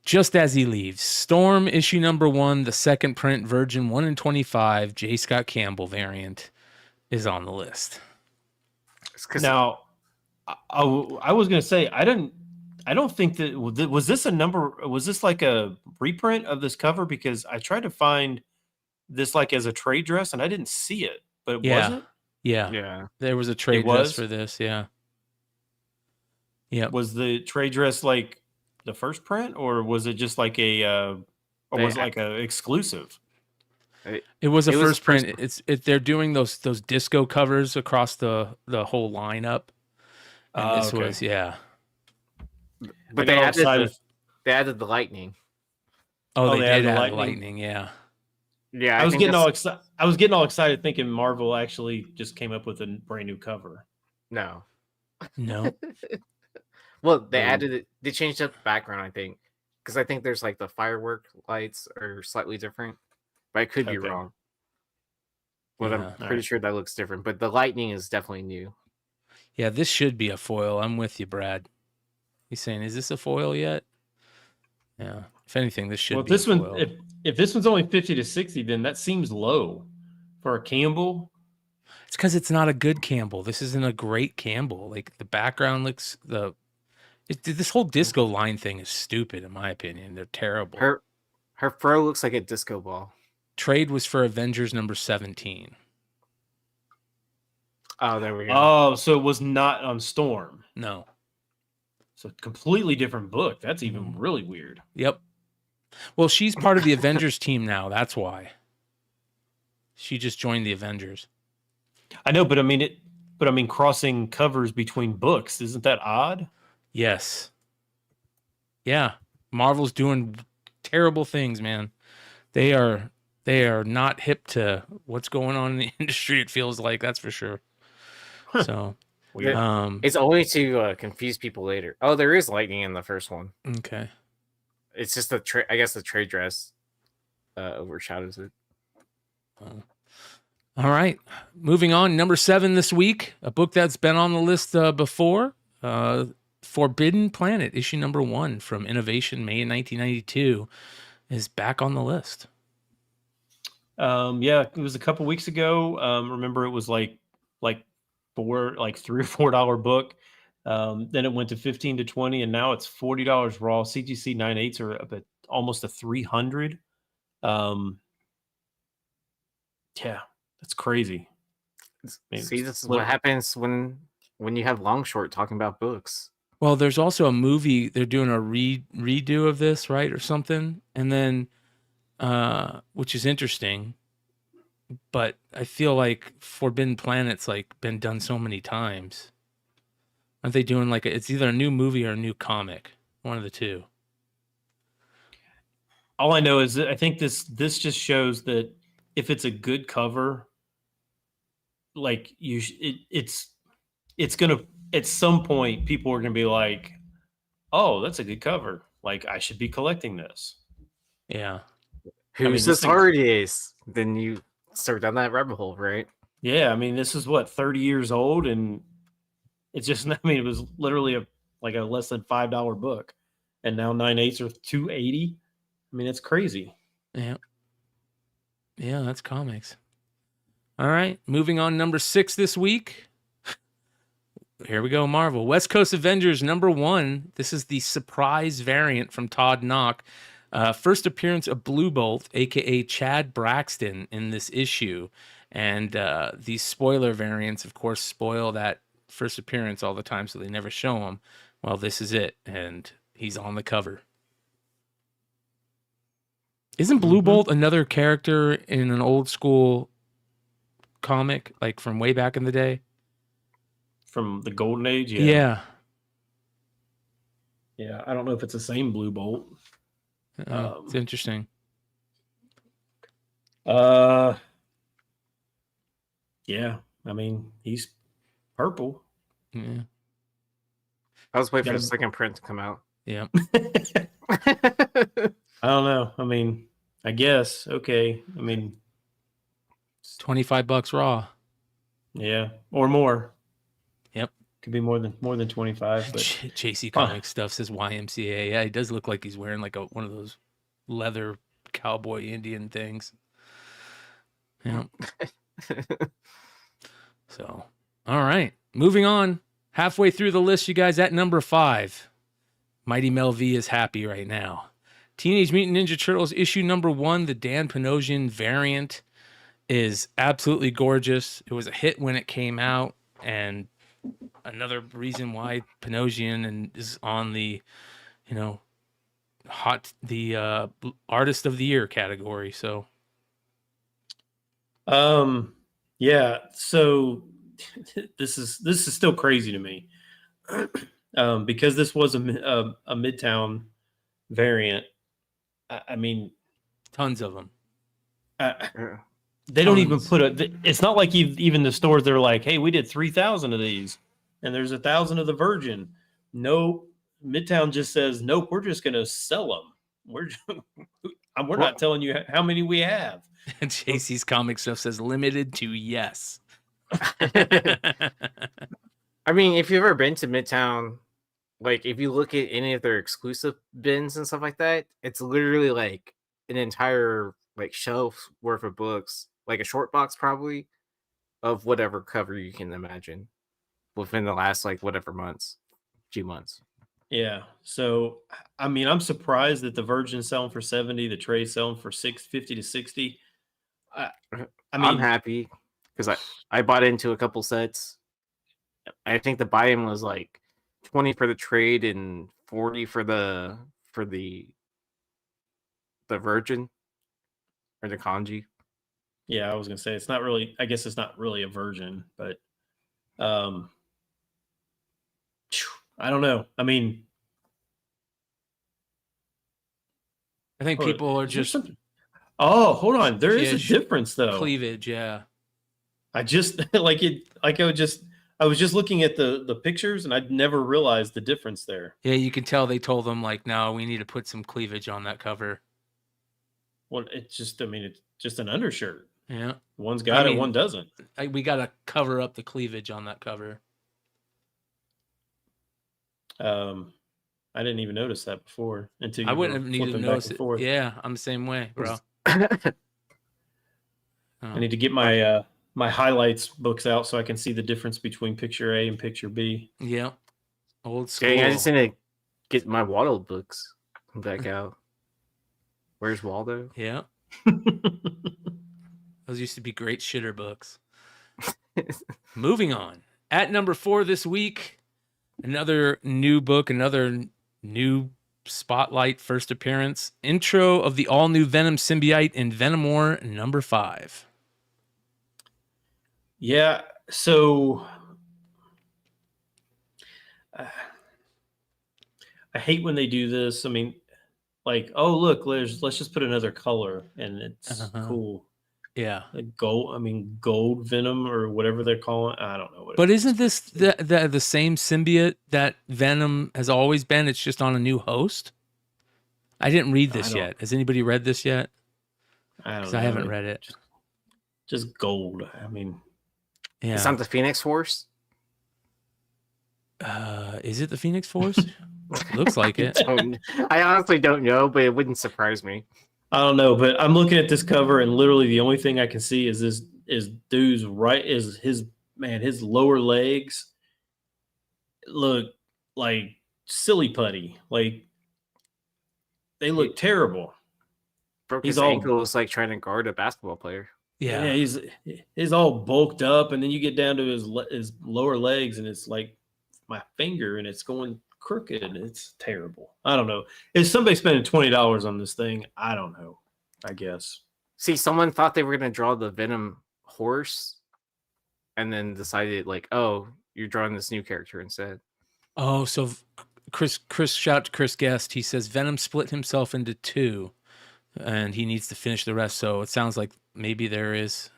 Just As He Leaves. Storm issue number 1, the second print, Virgin 1 in 25, J. Scott Campbell variant is on the list. Now, I was going to say, I don't think that was this like a reprint of this cover, because I tried to find this like as a trade dress and I didn't see it, but it wasn't. Yeah. There was a trade dress for this. Yeah. Yeah. Was the trade dress like the first print, or was it just like a exclusive? It was a first print. They're doing those disco covers across the whole lineup. And this was But they added the lightning. Oh, they did add the lightning. Yeah. Yeah. I was getting all excited thinking Marvel actually just came up with a brand new cover. No. Well, they added it. They changed up the background, I think, because I think there's like the firework lights are slightly different, but I could be wrong. But I'm pretty sure that looks different. But the lightning is definitely new. Yeah, this should be a foil. I'm with you, Brad. He's saying, "Is this a foil yet?" Yeah. If anything, this should be. This one, if this one's only 50 to 60, then that seems low for a Campbell. It's because it's not a good Campbell. This isn't a great Campbell. Like the background looks this whole disco line thing is stupid, in my opinion. They're terrible. Her fro looks like a disco ball. Trade was for Avengers number 17. Oh, there we go. Oh, so it was not on Storm. No. So completely different book. That's even really weird. Yep. Well, she's part of the Avengers team now. That's why. She just joined the Avengers. I know, but I mean, crossing covers between books, isn't that odd? Yes. Yeah. Marvel's doing terrible things, man. They are not hip to what's going on in the industry, it feels like, that's for sure. So Weird. It's only to confuse people later. Oh, there is lightning in the first one. Okay. It's just I guess the trade dress overshadows it. All right. Moving on. Number 7 this week. A book that's been on the list before. Forbidden Planet, issue number 1 from Innovation, May 1992, is back on the list. Yeah, it was a couple weeks ago. Remember, it was like $3 or $4 book. Then it went to 15 to 20, and now it's $40 raw. CGC 9.8s are up at almost a 300. Yeah, that's crazy. See, this is what happens when you have Long Short talking about books. Well, there's also a movie. They're doing a redo of this, right, or something, and then, which is interesting. But I feel like Forbidden Planet's like been done so many times. Aren't they doing like it's either a new movie or a new comic, one of the two? All I know is that I think this just shows that if it's a good cover, like it's gonna, at some point people are gonna be like, oh, that's a good cover, like I should be collecting this. Yeah. Who's this artist? Then you start down that rabbit hole, right? Yeah, I mean, this is what, 30 years old, and it's just, I mean, it was literally a less than $5 book, and now 9.8s are $280. I mean, it's crazy. Yeah. Yeah, that's comics. All right, moving on. Number 6 this week. Here we go, Marvel. West Coast Avengers number 1. This is the surprise variant from Todd Knock. First appearance of Blue Bolt, a.k.a. Chad Braxton, in this issue. And these spoiler variants, of course, spoil that first appearance all the time, so they never show him. Well, this is it, and he's on the cover. Isn't Blue Bolt another character in an old school comic, like from way back in the day? From the Golden Age? Yeah. Yeah, I don't know if it's the same Blue Bolt. It's interesting. Yeah, I mean, he's purple. Yeah. I was waiting for the second print to come out. Yeah. I don't know. I mean, I guess. Okay. I mean, $25 raw. Yeah, or more. Yep. Could be more than 25. But JC Comics stuff says YMCA. Yeah, he does look like he's wearing like one of those leather cowboy Indian things. Yeah. So, all right. Moving on. Halfway through the list, you guys, at number 5. Mighty Mel V is happy right now. Teenage Mutant Ninja Turtles issue number 1, the Dan Panosian variant, is absolutely gorgeous. It was a hit when it came out, and another reason why Panosian is on the, artist of the year category. So, yeah. So this is still crazy to me, because this was a Midtown variant. I mean, tons of them. They don't even put it's not like even the stores, they're like, hey, we did 3,000 of these and there's 1,000 of the Virgin. Nope. Midtown just says, nope, we're just going to sell them. We're not telling you how many we have. And JC's comic stuff says limited to yes. I mean, if you've ever been to Midtown, like if you look at any of their exclusive bins and stuff like that, it's literally like an entire like shelf worth of books, like a short box probably, of whatever cover you can imagine within the last like whatever few months. Yeah. So, I mean, I'm surprised that the Virgin's selling for 70, the Trey's selling for 650 to 60. I, I I'm mean, happy because I bought into a couple sets. I think the buy-in was like 20 for the trade and 40 for the Virgin or the kanji. yeah, I was gonna say it's not really. I guess it's not really a Virgin, but I don't know. I mean, I think hold on. people are Is there just something- Oh, hold on. There is Yeah, a difference though. cleavage. Yeah. I just I was just looking at the pictures and I'd never realized the difference there. Yeah, you can tell they told them like, no, we need to put some cleavage on that cover. Well, it's just an undershirt. Yeah. One's got it, one doesn't. We got to cover up the cleavage on that cover. I didn't even notice that before until you I were wouldn't have needed to flipping notice back and it. forth. Yeah, I'm the same way, bro. I need to get my my highlights books out so I can see the difference between picture A and picture B. Yeah. Old school. Dang, I just need to get my Waldo books back out. Where's Waldo? Yeah. Those used to be great shitter books. Moving on. At number 4 this week, another new book, another new spotlight first appearance. Intro of the all-new Venom symbiote in Venom War number 5. Yeah, so I hate when they do this. I mean, like, oh look, let's just put another color and it's cool. Yeah. Like gold Venom or whatever they're calling. I don't know what. But isn't this the same symbiote that Venom has always been? It's just on a new host. I didn't read this yet. Has anybody read this yet? I don't know. I haven't read it. Just gold. I mean, yeah. It's not the Phoenix Force. Is it the Phoenix Force? Looks like it. I honestly don't know, but it wouldn't surprise me. I don't know, but I'm looking at this cover and literally the only thing I can see is dude's his lower legs look like silly putty. Like they look terrible. Broke his ankle is like trying to guard a basketball player. Yeah, he's all bulked up, and then you get down to his lower legs, and it's like my finger, and it's going crooked. It's terrible. I don't know. Is somebody spending $20 on this thing? I don't know. I guess. See, someone thought they were going to draw the Venom horse, and then decided like, oh, you're drawing this new character instead. Oh, so Chris, shout out to Chris Guest. He says Venom split himself into 2, and he needs to finish the rest. So it sounds like maybe there is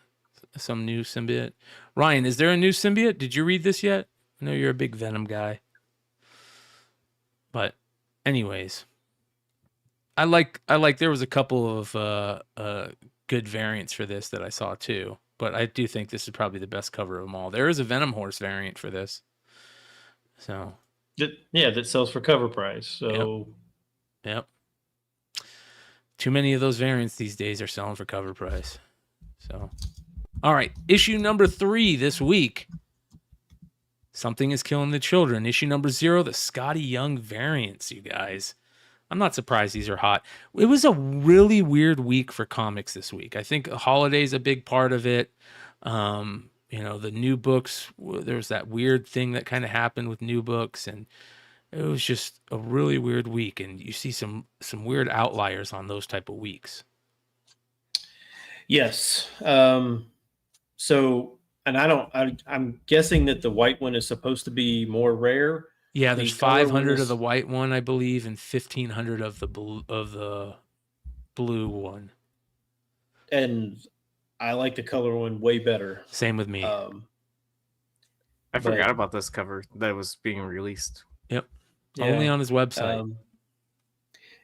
some new symbiote. Ryan, is there a new symbiote? Did you read this yet? I know you're a big Venom guy. But anyways, I like there was a couple of good variants for this that I saw too, but I do think this is probably the best cover of them all. There is a Venom horse variant for this. So that sells for cover price. So yep. Too many of those variants these days are selling for cover price. So all right, issue number 3 this week. Something is Killing the Children. Issue number 0, the Scotty Young variants, you guys. I'm not surprised these are hot. It was a really weird week for comics this week. I think holiday's a big part of it. The new books, there's that weird thing that kind of happened with new books, and it was just a really weird week. And you see some weird outliers on those type of weeks. Yes. And I'm guessing that the white one is supposed to be more rare. Yeah, there's 500 of the white one, I believe, and 1,500 of the blue one. And I like the color one way better. Same with me. I forgot about this cover that was being released. Yep. Yeah. Only on his website.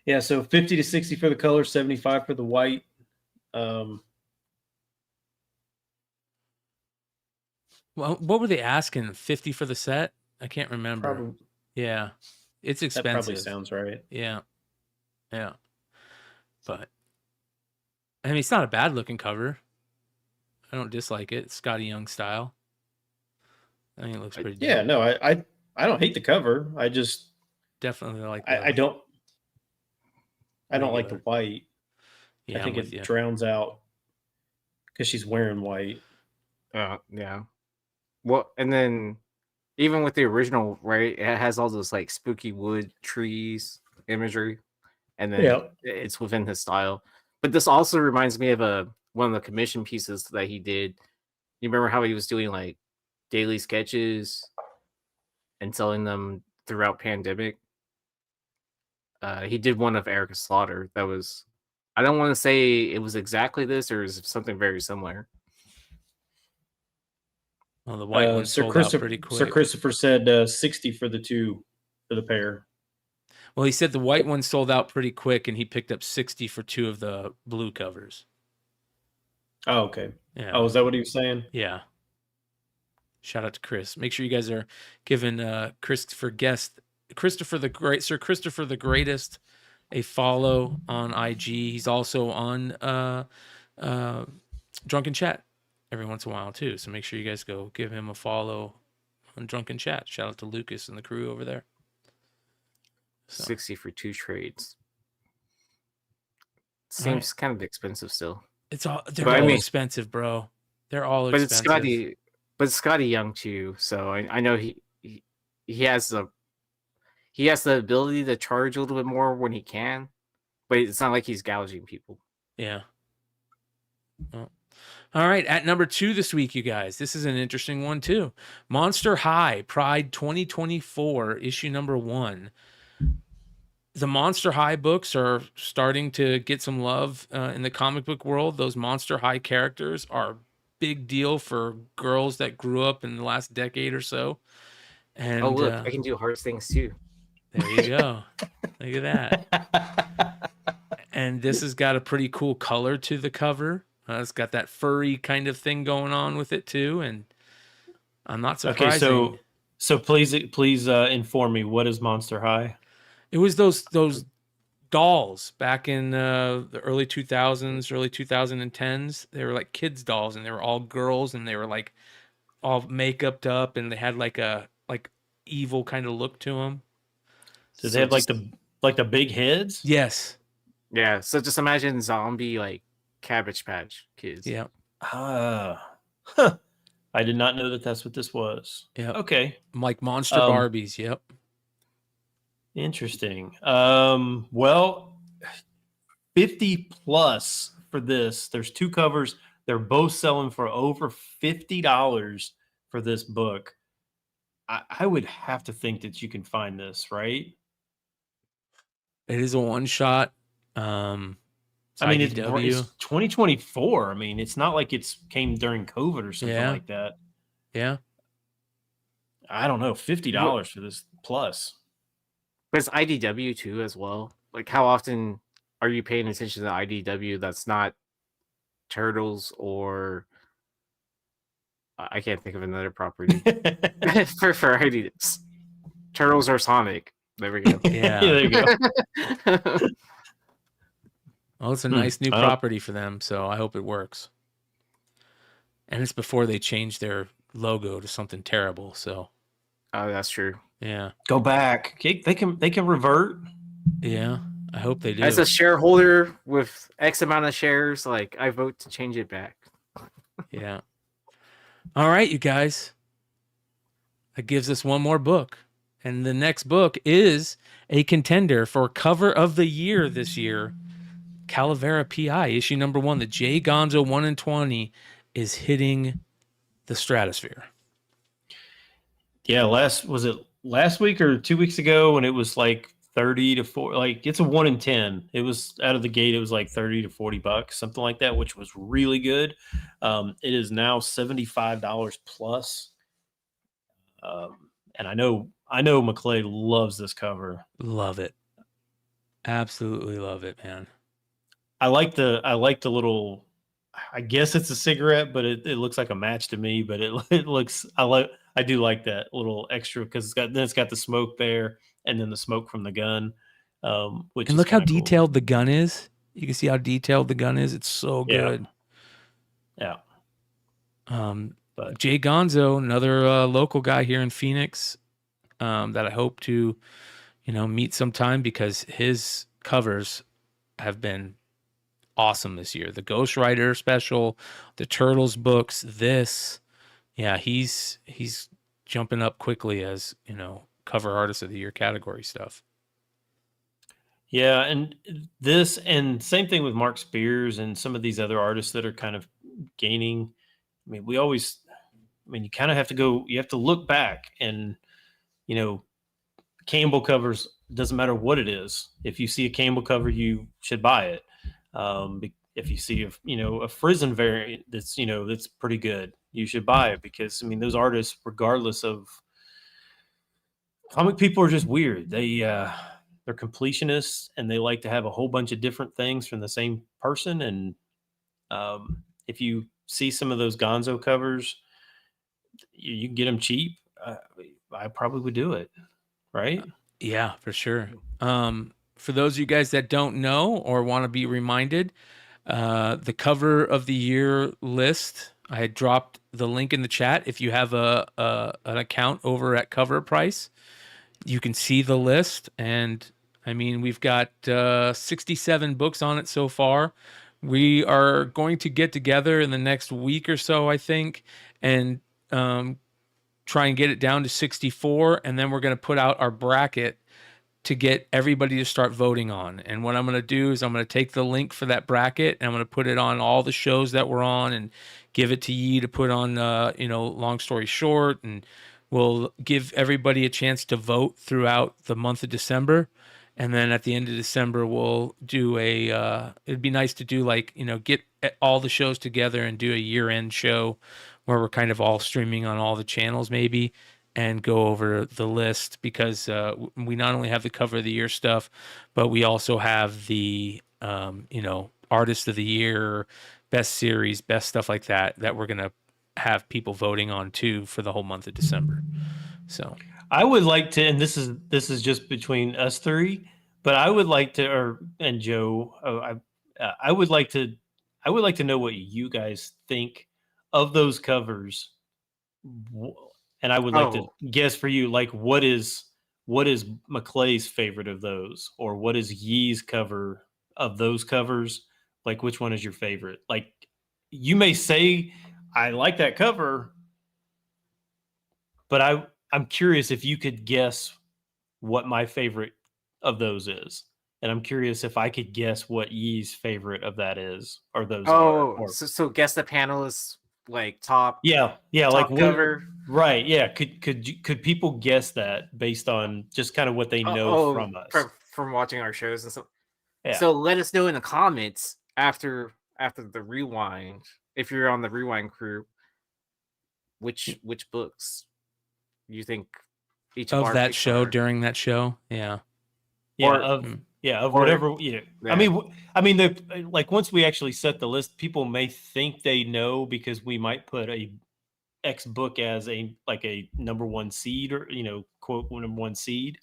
Yeah, so 50 to 60 for the color, 75 for the white. Well, what were they asking? 50 for the set? I can't remember. Probably. Yeah. It's expensive. That probably sounds right. Yeah. Yeah. But I mean, it's not a bad looking cover. I don't dislike it. It's Scotty Young style. I think it looks pretty Yeah, dope. no, I don't hate the cover. I just definitely like. I don't like the white. Yeah, I think I'm with it you. drowns out because she's wearing white. Yeah. Well, and then even with the original, right? It has all those like spooky wood trees imagery, and then Yeah. it's within his style. But this also reminds me of one of the commission pieces that he did. You remember how he was doing like daily sketches and selling them throughout pandemic? He did one of Erica Slaughter that was. I don't want to say it was exactly this or is something very similar. Well, the white one sold out pretty quick. Sir Christopher said 60 for the pair. Well, he said the white one sold out pretty quick, and he picked up 60 for 2 of the blue covers. Oh, okay. Yeah. Oh, is that what he was saying? Yeah. Shout out to Chris. Make sure you guys are giving Sir Christopher the Greatest a follow on IG. He's also on Drunken Chat every once in a while too. So make sure you guys go give him a follow on Drunken Chat. Shout out to Lucas and the crew over there. So. 60 for 2 trades. Seems kind of expensive still. They're all expensive, bro. They're all expensive. But it's Scotty Young too, so I know he has the ability to charge a little bit more when he can, but it's not like he's gouging people. Yeah. Well, all right, at number 2 this week, you guys. This is an interesting one too. Monster High Pride 2024 issue number 1. The Monster High books are starting to get some love in the comic book world. Those Monster High characters are a big deal for girls that grew up in the last decade or so. And oh, look, I can do hard things too. There you go. Look at that. And this has got a pretty cool color to the cover. It's got that furry kind of thing going on with it too. And I'm not surprised. Okay, so please inform me, what is Monster High? It was those dolls back in the early 2000s, early 2010s. They were like kids dolls, and they were all girls, and they were like all makeuped up, and they had like a evil kind of look to them. So they have like the big heads? Yes. Yeah. So just imagine zombie like Cabbage Patch Kids. Yeah. I did not know that that's what this was. Yeah. Okay. Like monster Barbies. Yep. Interesting. Well, 50 plus for this. There's 2 covers. They're both selling for over $50 for this book. I would have to think that you can find this, right? It is a one shot. I mean, it's 2024. I mean, it's not like it's came during COVID or something like that. Yeah. I don't know. $50 for this plus. But it's IDW too, as well. Like, how often are you paying attention to IDW that's not Turtles or I can't think of another property for IDW. Turtles or Sonic. There we go. Yeah. There you go. Well, it's a nice new property for them, so I hope it works. And it's before they change their logo to something terrible, so. Oh, that's true. Yeah. Go back. They can revert. Yeah. I hope they do. As a shareholder with X amount of shares, like, I vote to change it back. Yeah. All right, you guys. That gives us one more book. And the next book is a contender for cover of the year this year. Calavera PI, issue number 1. The Jay Gonzo 1 in 20 is hitting the stratosphere. Yeah, last week or 2 weeks ago when it was like 30 to 40, like it's a 1 in 10. It was out of the gate. It was like $30 to $40, something like that, which was really good. It is now $75 plus. And I know McClay loves this cover. Love it. Absolutely love it, man. I like the little, I guess it's a cigarette, but it looks like a match to me, but it looks, I do like that little extra because it's got the smoke there and then the smoke from the gun. Which and look how detailed the gun is. You can see how detailed the gun is. It's so good. Yeah. But Jay Gonzo, another local guy here in Phoenix, that I hope to, meet sometime, because his covers have been awesome this year. The Ghost Rider special, the Turtles books, he's jumping up quickly as, cover artist of the year category stuff. Yeah, and this, and same thing with Mark Spears and some of these other artists that are kind of gaining. I mean, you kind of have to go, you have to look back, and, Campbell covers, doesn't matter what it is. If you see a Campbell cover, you should buy it. If you see a Frizen variant that's pretty good, you should buy it, because those artists, regardless of, comic people are just weird. They're completionists, and they like to have a whole bunch of different things from the same person. And if you see some of those Gonzo covers, you can get them cheap. I probably would do it, right? Yeah, for sure. For those of you guys that don't know or want to be reminded, the cover of the year list, I had dropped the link in the chat. If you have an account over at Cover Price, you can see the list. And we've got 67 books on it so far. We are going to get together in the next week or so, I think, and try and get it down to 64. And then we're going to put out our bracket to get everybody to start voting on. And what I'm going to do is I'm going to take the link for that bracket, and I'm going to put it on all the shows that we're on, and give it to Yee to put on, Long Story Short. And we'll give everybody a chance to vote throughout the month of December. And then at the end of December, we'll do it'd be nice to do get all the shows together and do a year-end show where we're kind of all streaming on all the channels maybe, and go over the list, because we not only have the cover of the year stuff, but we also have the, artist of the year, best series, best stuff like that we're going to have people voting on too for the whole month of December. So I would like to, and this is just between us three, but I would like to, and Joe, I would like to know what you guys think of those covers, and I would like to guess for you, what is McClay's favorite of those, or what is Yee's cover of those covers? Which one is your favorite? You may say, I like that cover, but I'm curious if you could guess what my favorite of those is. And I'm curious if I could guess what Yee's favorite of that is, or those are. So guess the panelists, top. Yeah, top cover. Right, yeah. Could people guess that based on just kind of what they know from us? From watching our shows and stuff. Yeah. So let us know in the comments after the rewind, if you're on the rewind crew, which books you think each of that show during that show. Of whatever. Yeah. Once we actually set the list, people may think they know, because we might put a X book as a number one seed, or quote number one seed,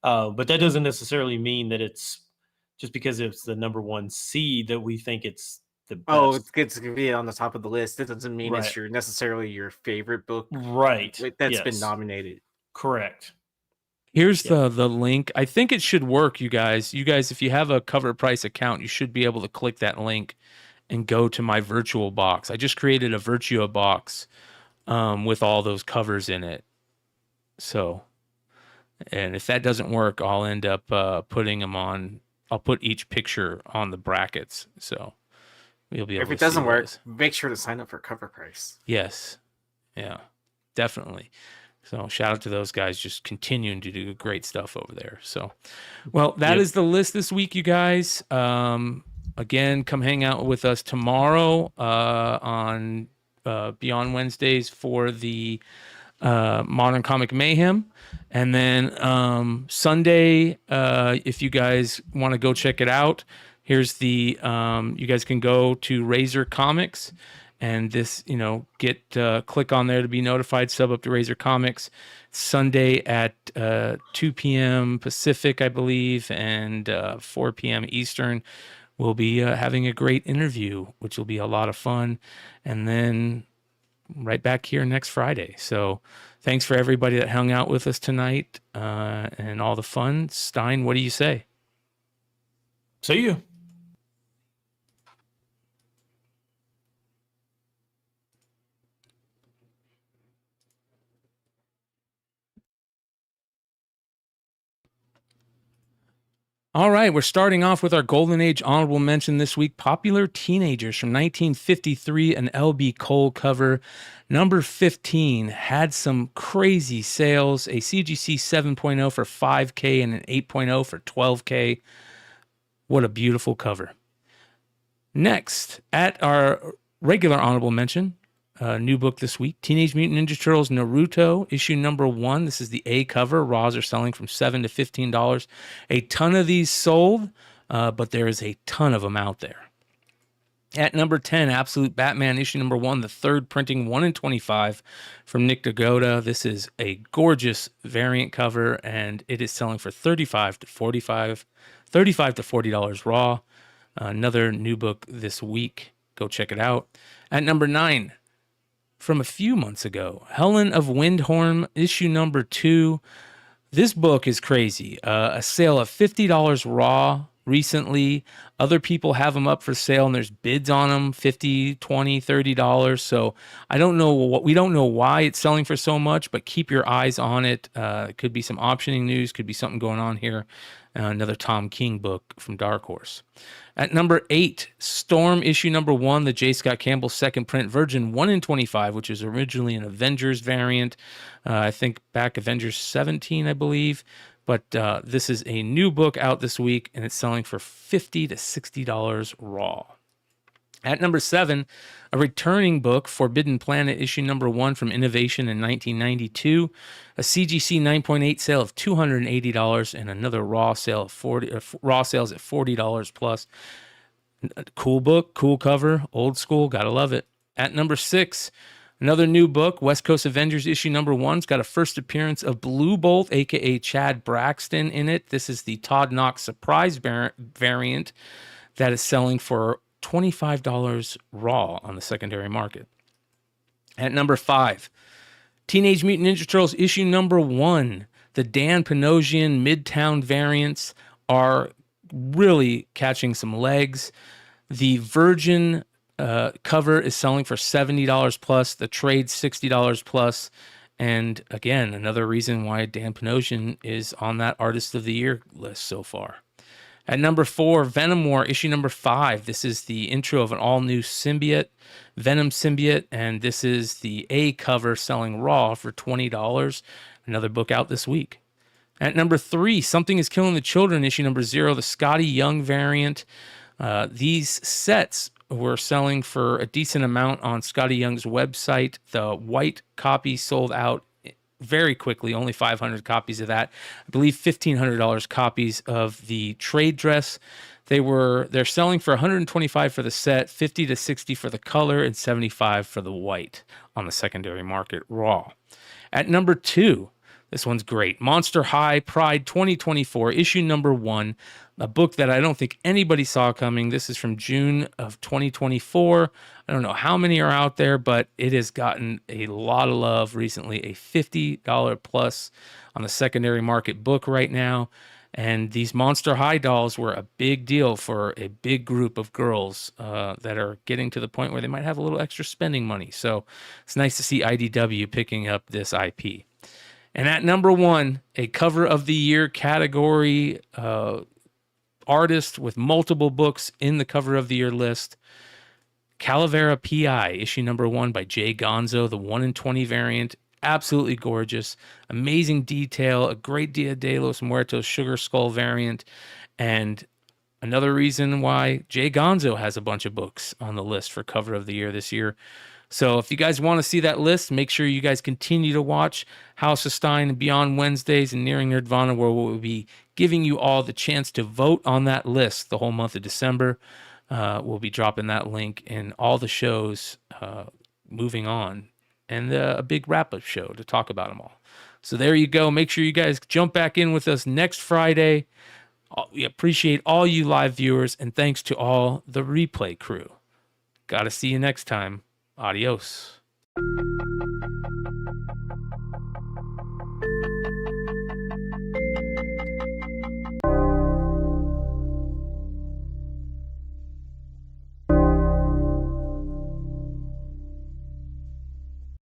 but that doesn't necessarily mean that it's just because it's the number one seed that we think it's the best. It's gonna be on the top of the list. It doesn't mean it's necessarily your favorite book, right? That's been nominated. Correct. Here's the link. I think it should work, you guys. If you have a Cover Price account, you should be able to click that link and go to my virtual box. I just created a Virtua box with all those covers in it. So, and if that doesn't work, I'll end up putting them on. I'll put each picture on the brackets. So you'll be able to see. If it doesn't work, make sure to sign up for Cover Price. Yes. Yeah, definitely. So shout out to those guys, just continuing to do great stuff over there. So, well, that is the list this week, you guys. Again, come hang out with us tomorrow on Beyond Wednesdays for the Modern Comic Mayhem. And then Sunday, if you guys want to go check it out, here's the, you guys can go to Razor Comics. And this, click on there to be notified, sub up to Razor Comics. Sunday at 2 p.m. Pacific, I believe, and 4 p.m. Eastern. We'll be having a great interview, which will be a lot of fun. And then right back here next Friday. So thanks for everybody that hung out with us tonight and all the fun. Stein, what do you say? See you. All right, we're starting off with our Golden Age honorable mention this week. Popular Teenagers from 1953, an LB Cole cover. Number 15 had some crazy sales, a CGC 7.0 for $5K and an 8.0 for $12K. What a beautiful cover. Next, at our regular honorable mention, new book this week, Teenage Mutant Ninja Turtles Naruto, issue number 1. This is the A cover. Raws are selling from $7 to $15. A ton of these sold, but there is a ton of them out there. At number 10, Absolute Batman, issue number 1, the third printing, 1 in 25 from Nick Dagoda. This is a gorgeous variant cover, and it is selling for $35 to $40 raw. Another new book this week. Go check it out. At number 9, from a few months ago, Helen of Windhorn, issue number 2. This book is crazy. A sale of $50 raw recently. Other people have them up for sale, and there's bids on them, $50, $20, $30. So we don't know why it's selling for so much, but keep your eyes on it. It could be some optioning news, could be something going on here. Another Tom King book from Dark Horse. At number 8, Storm, issue number 1, the J. Scott Campbell second print, Virgin 1 in 25, which is originally an Avengers variant. I think back Avengers 17, I believe. But this is a new book out this week, and it's selling for $50 to $60 raw. At number 7, a returning book, Forbidden Planet, issue number 1 from Innovation in 1992. A CGC 9.8 sale of $280 and another raw sale of raw sales at $40 plus. Cool book, cool cover, old school, gotta love it. At number 6, another new book, West Coast Avengers issue number 1. It's got a first appearance of Blue Bolt, aka Chad Braxton, in it. This is the Todd Knox surprise variant that is selling for $25 raw on the secondary market. At number 5, Teenage Mutant Ninja Turtles issue number 1. The Dan Panosian Midtown variants are really catching some legs. The Virgin cover is selling for $70 plus, the trade $60 plus. And again, another reason why Dan Panosian is on that Artist of the Year list so far. At number 4, Venom War, issue number 5. This is the intro of an all-new symbiote, Venom symbiote, and this is the A cover selling raw for $20. Another book out this week. At number 3, Something is Killing the Children, issue number 0, the Scotty Young variant. These sets were selling for a decent amount on Scotty Young's website. The white copy sold out very quickly, only 500 copies of that. I believe $1,500 copies of the trade dress. They're selling for $125 for the set, $50 to $60 for the color, and $75 for the white on the secondary market raw. At number 2, this one's great. Monster High Pride 2024, issue number 1, a book that I don't think anybody saw coming. This is from June of 2024. I don't know how many are out there, but it has gotten a lot of love recently. A $50 plus on the secondary market book right now. And these Monster High dolls were a big deal for a big group of girls that are getting to the point where they might have a little extra spending money. So it's nice to see IDW picking up this IP. And at number 1, a cover of the year category artist with multiple books in the cover of the year list. Calavera PI, issue number 1 by Jay Gonzo, the 1 in 20 variant. Absolutely gorgeous. Amazing detail. A great Dia de los Muertos Sugar Skull variant. And another reason why Jay Gonzo has a bunch of books on the list for cover of the year this year. So if you guys want to see that list, make sure you guys continue to watch House of Stein and Beyond Wednesdays and Nearing Nerdvana, where we'll be giving you all the chance to vote on that list the whole month of December. We'll be dropping that link in all the shows moving on, and a big wrap-up show to talk about them all. So there you go. Make sure you guys jump back in with us next Friday. We appreciate all you live viewers, and thanks to all the replay crew. Got to see you next time. Adios. you.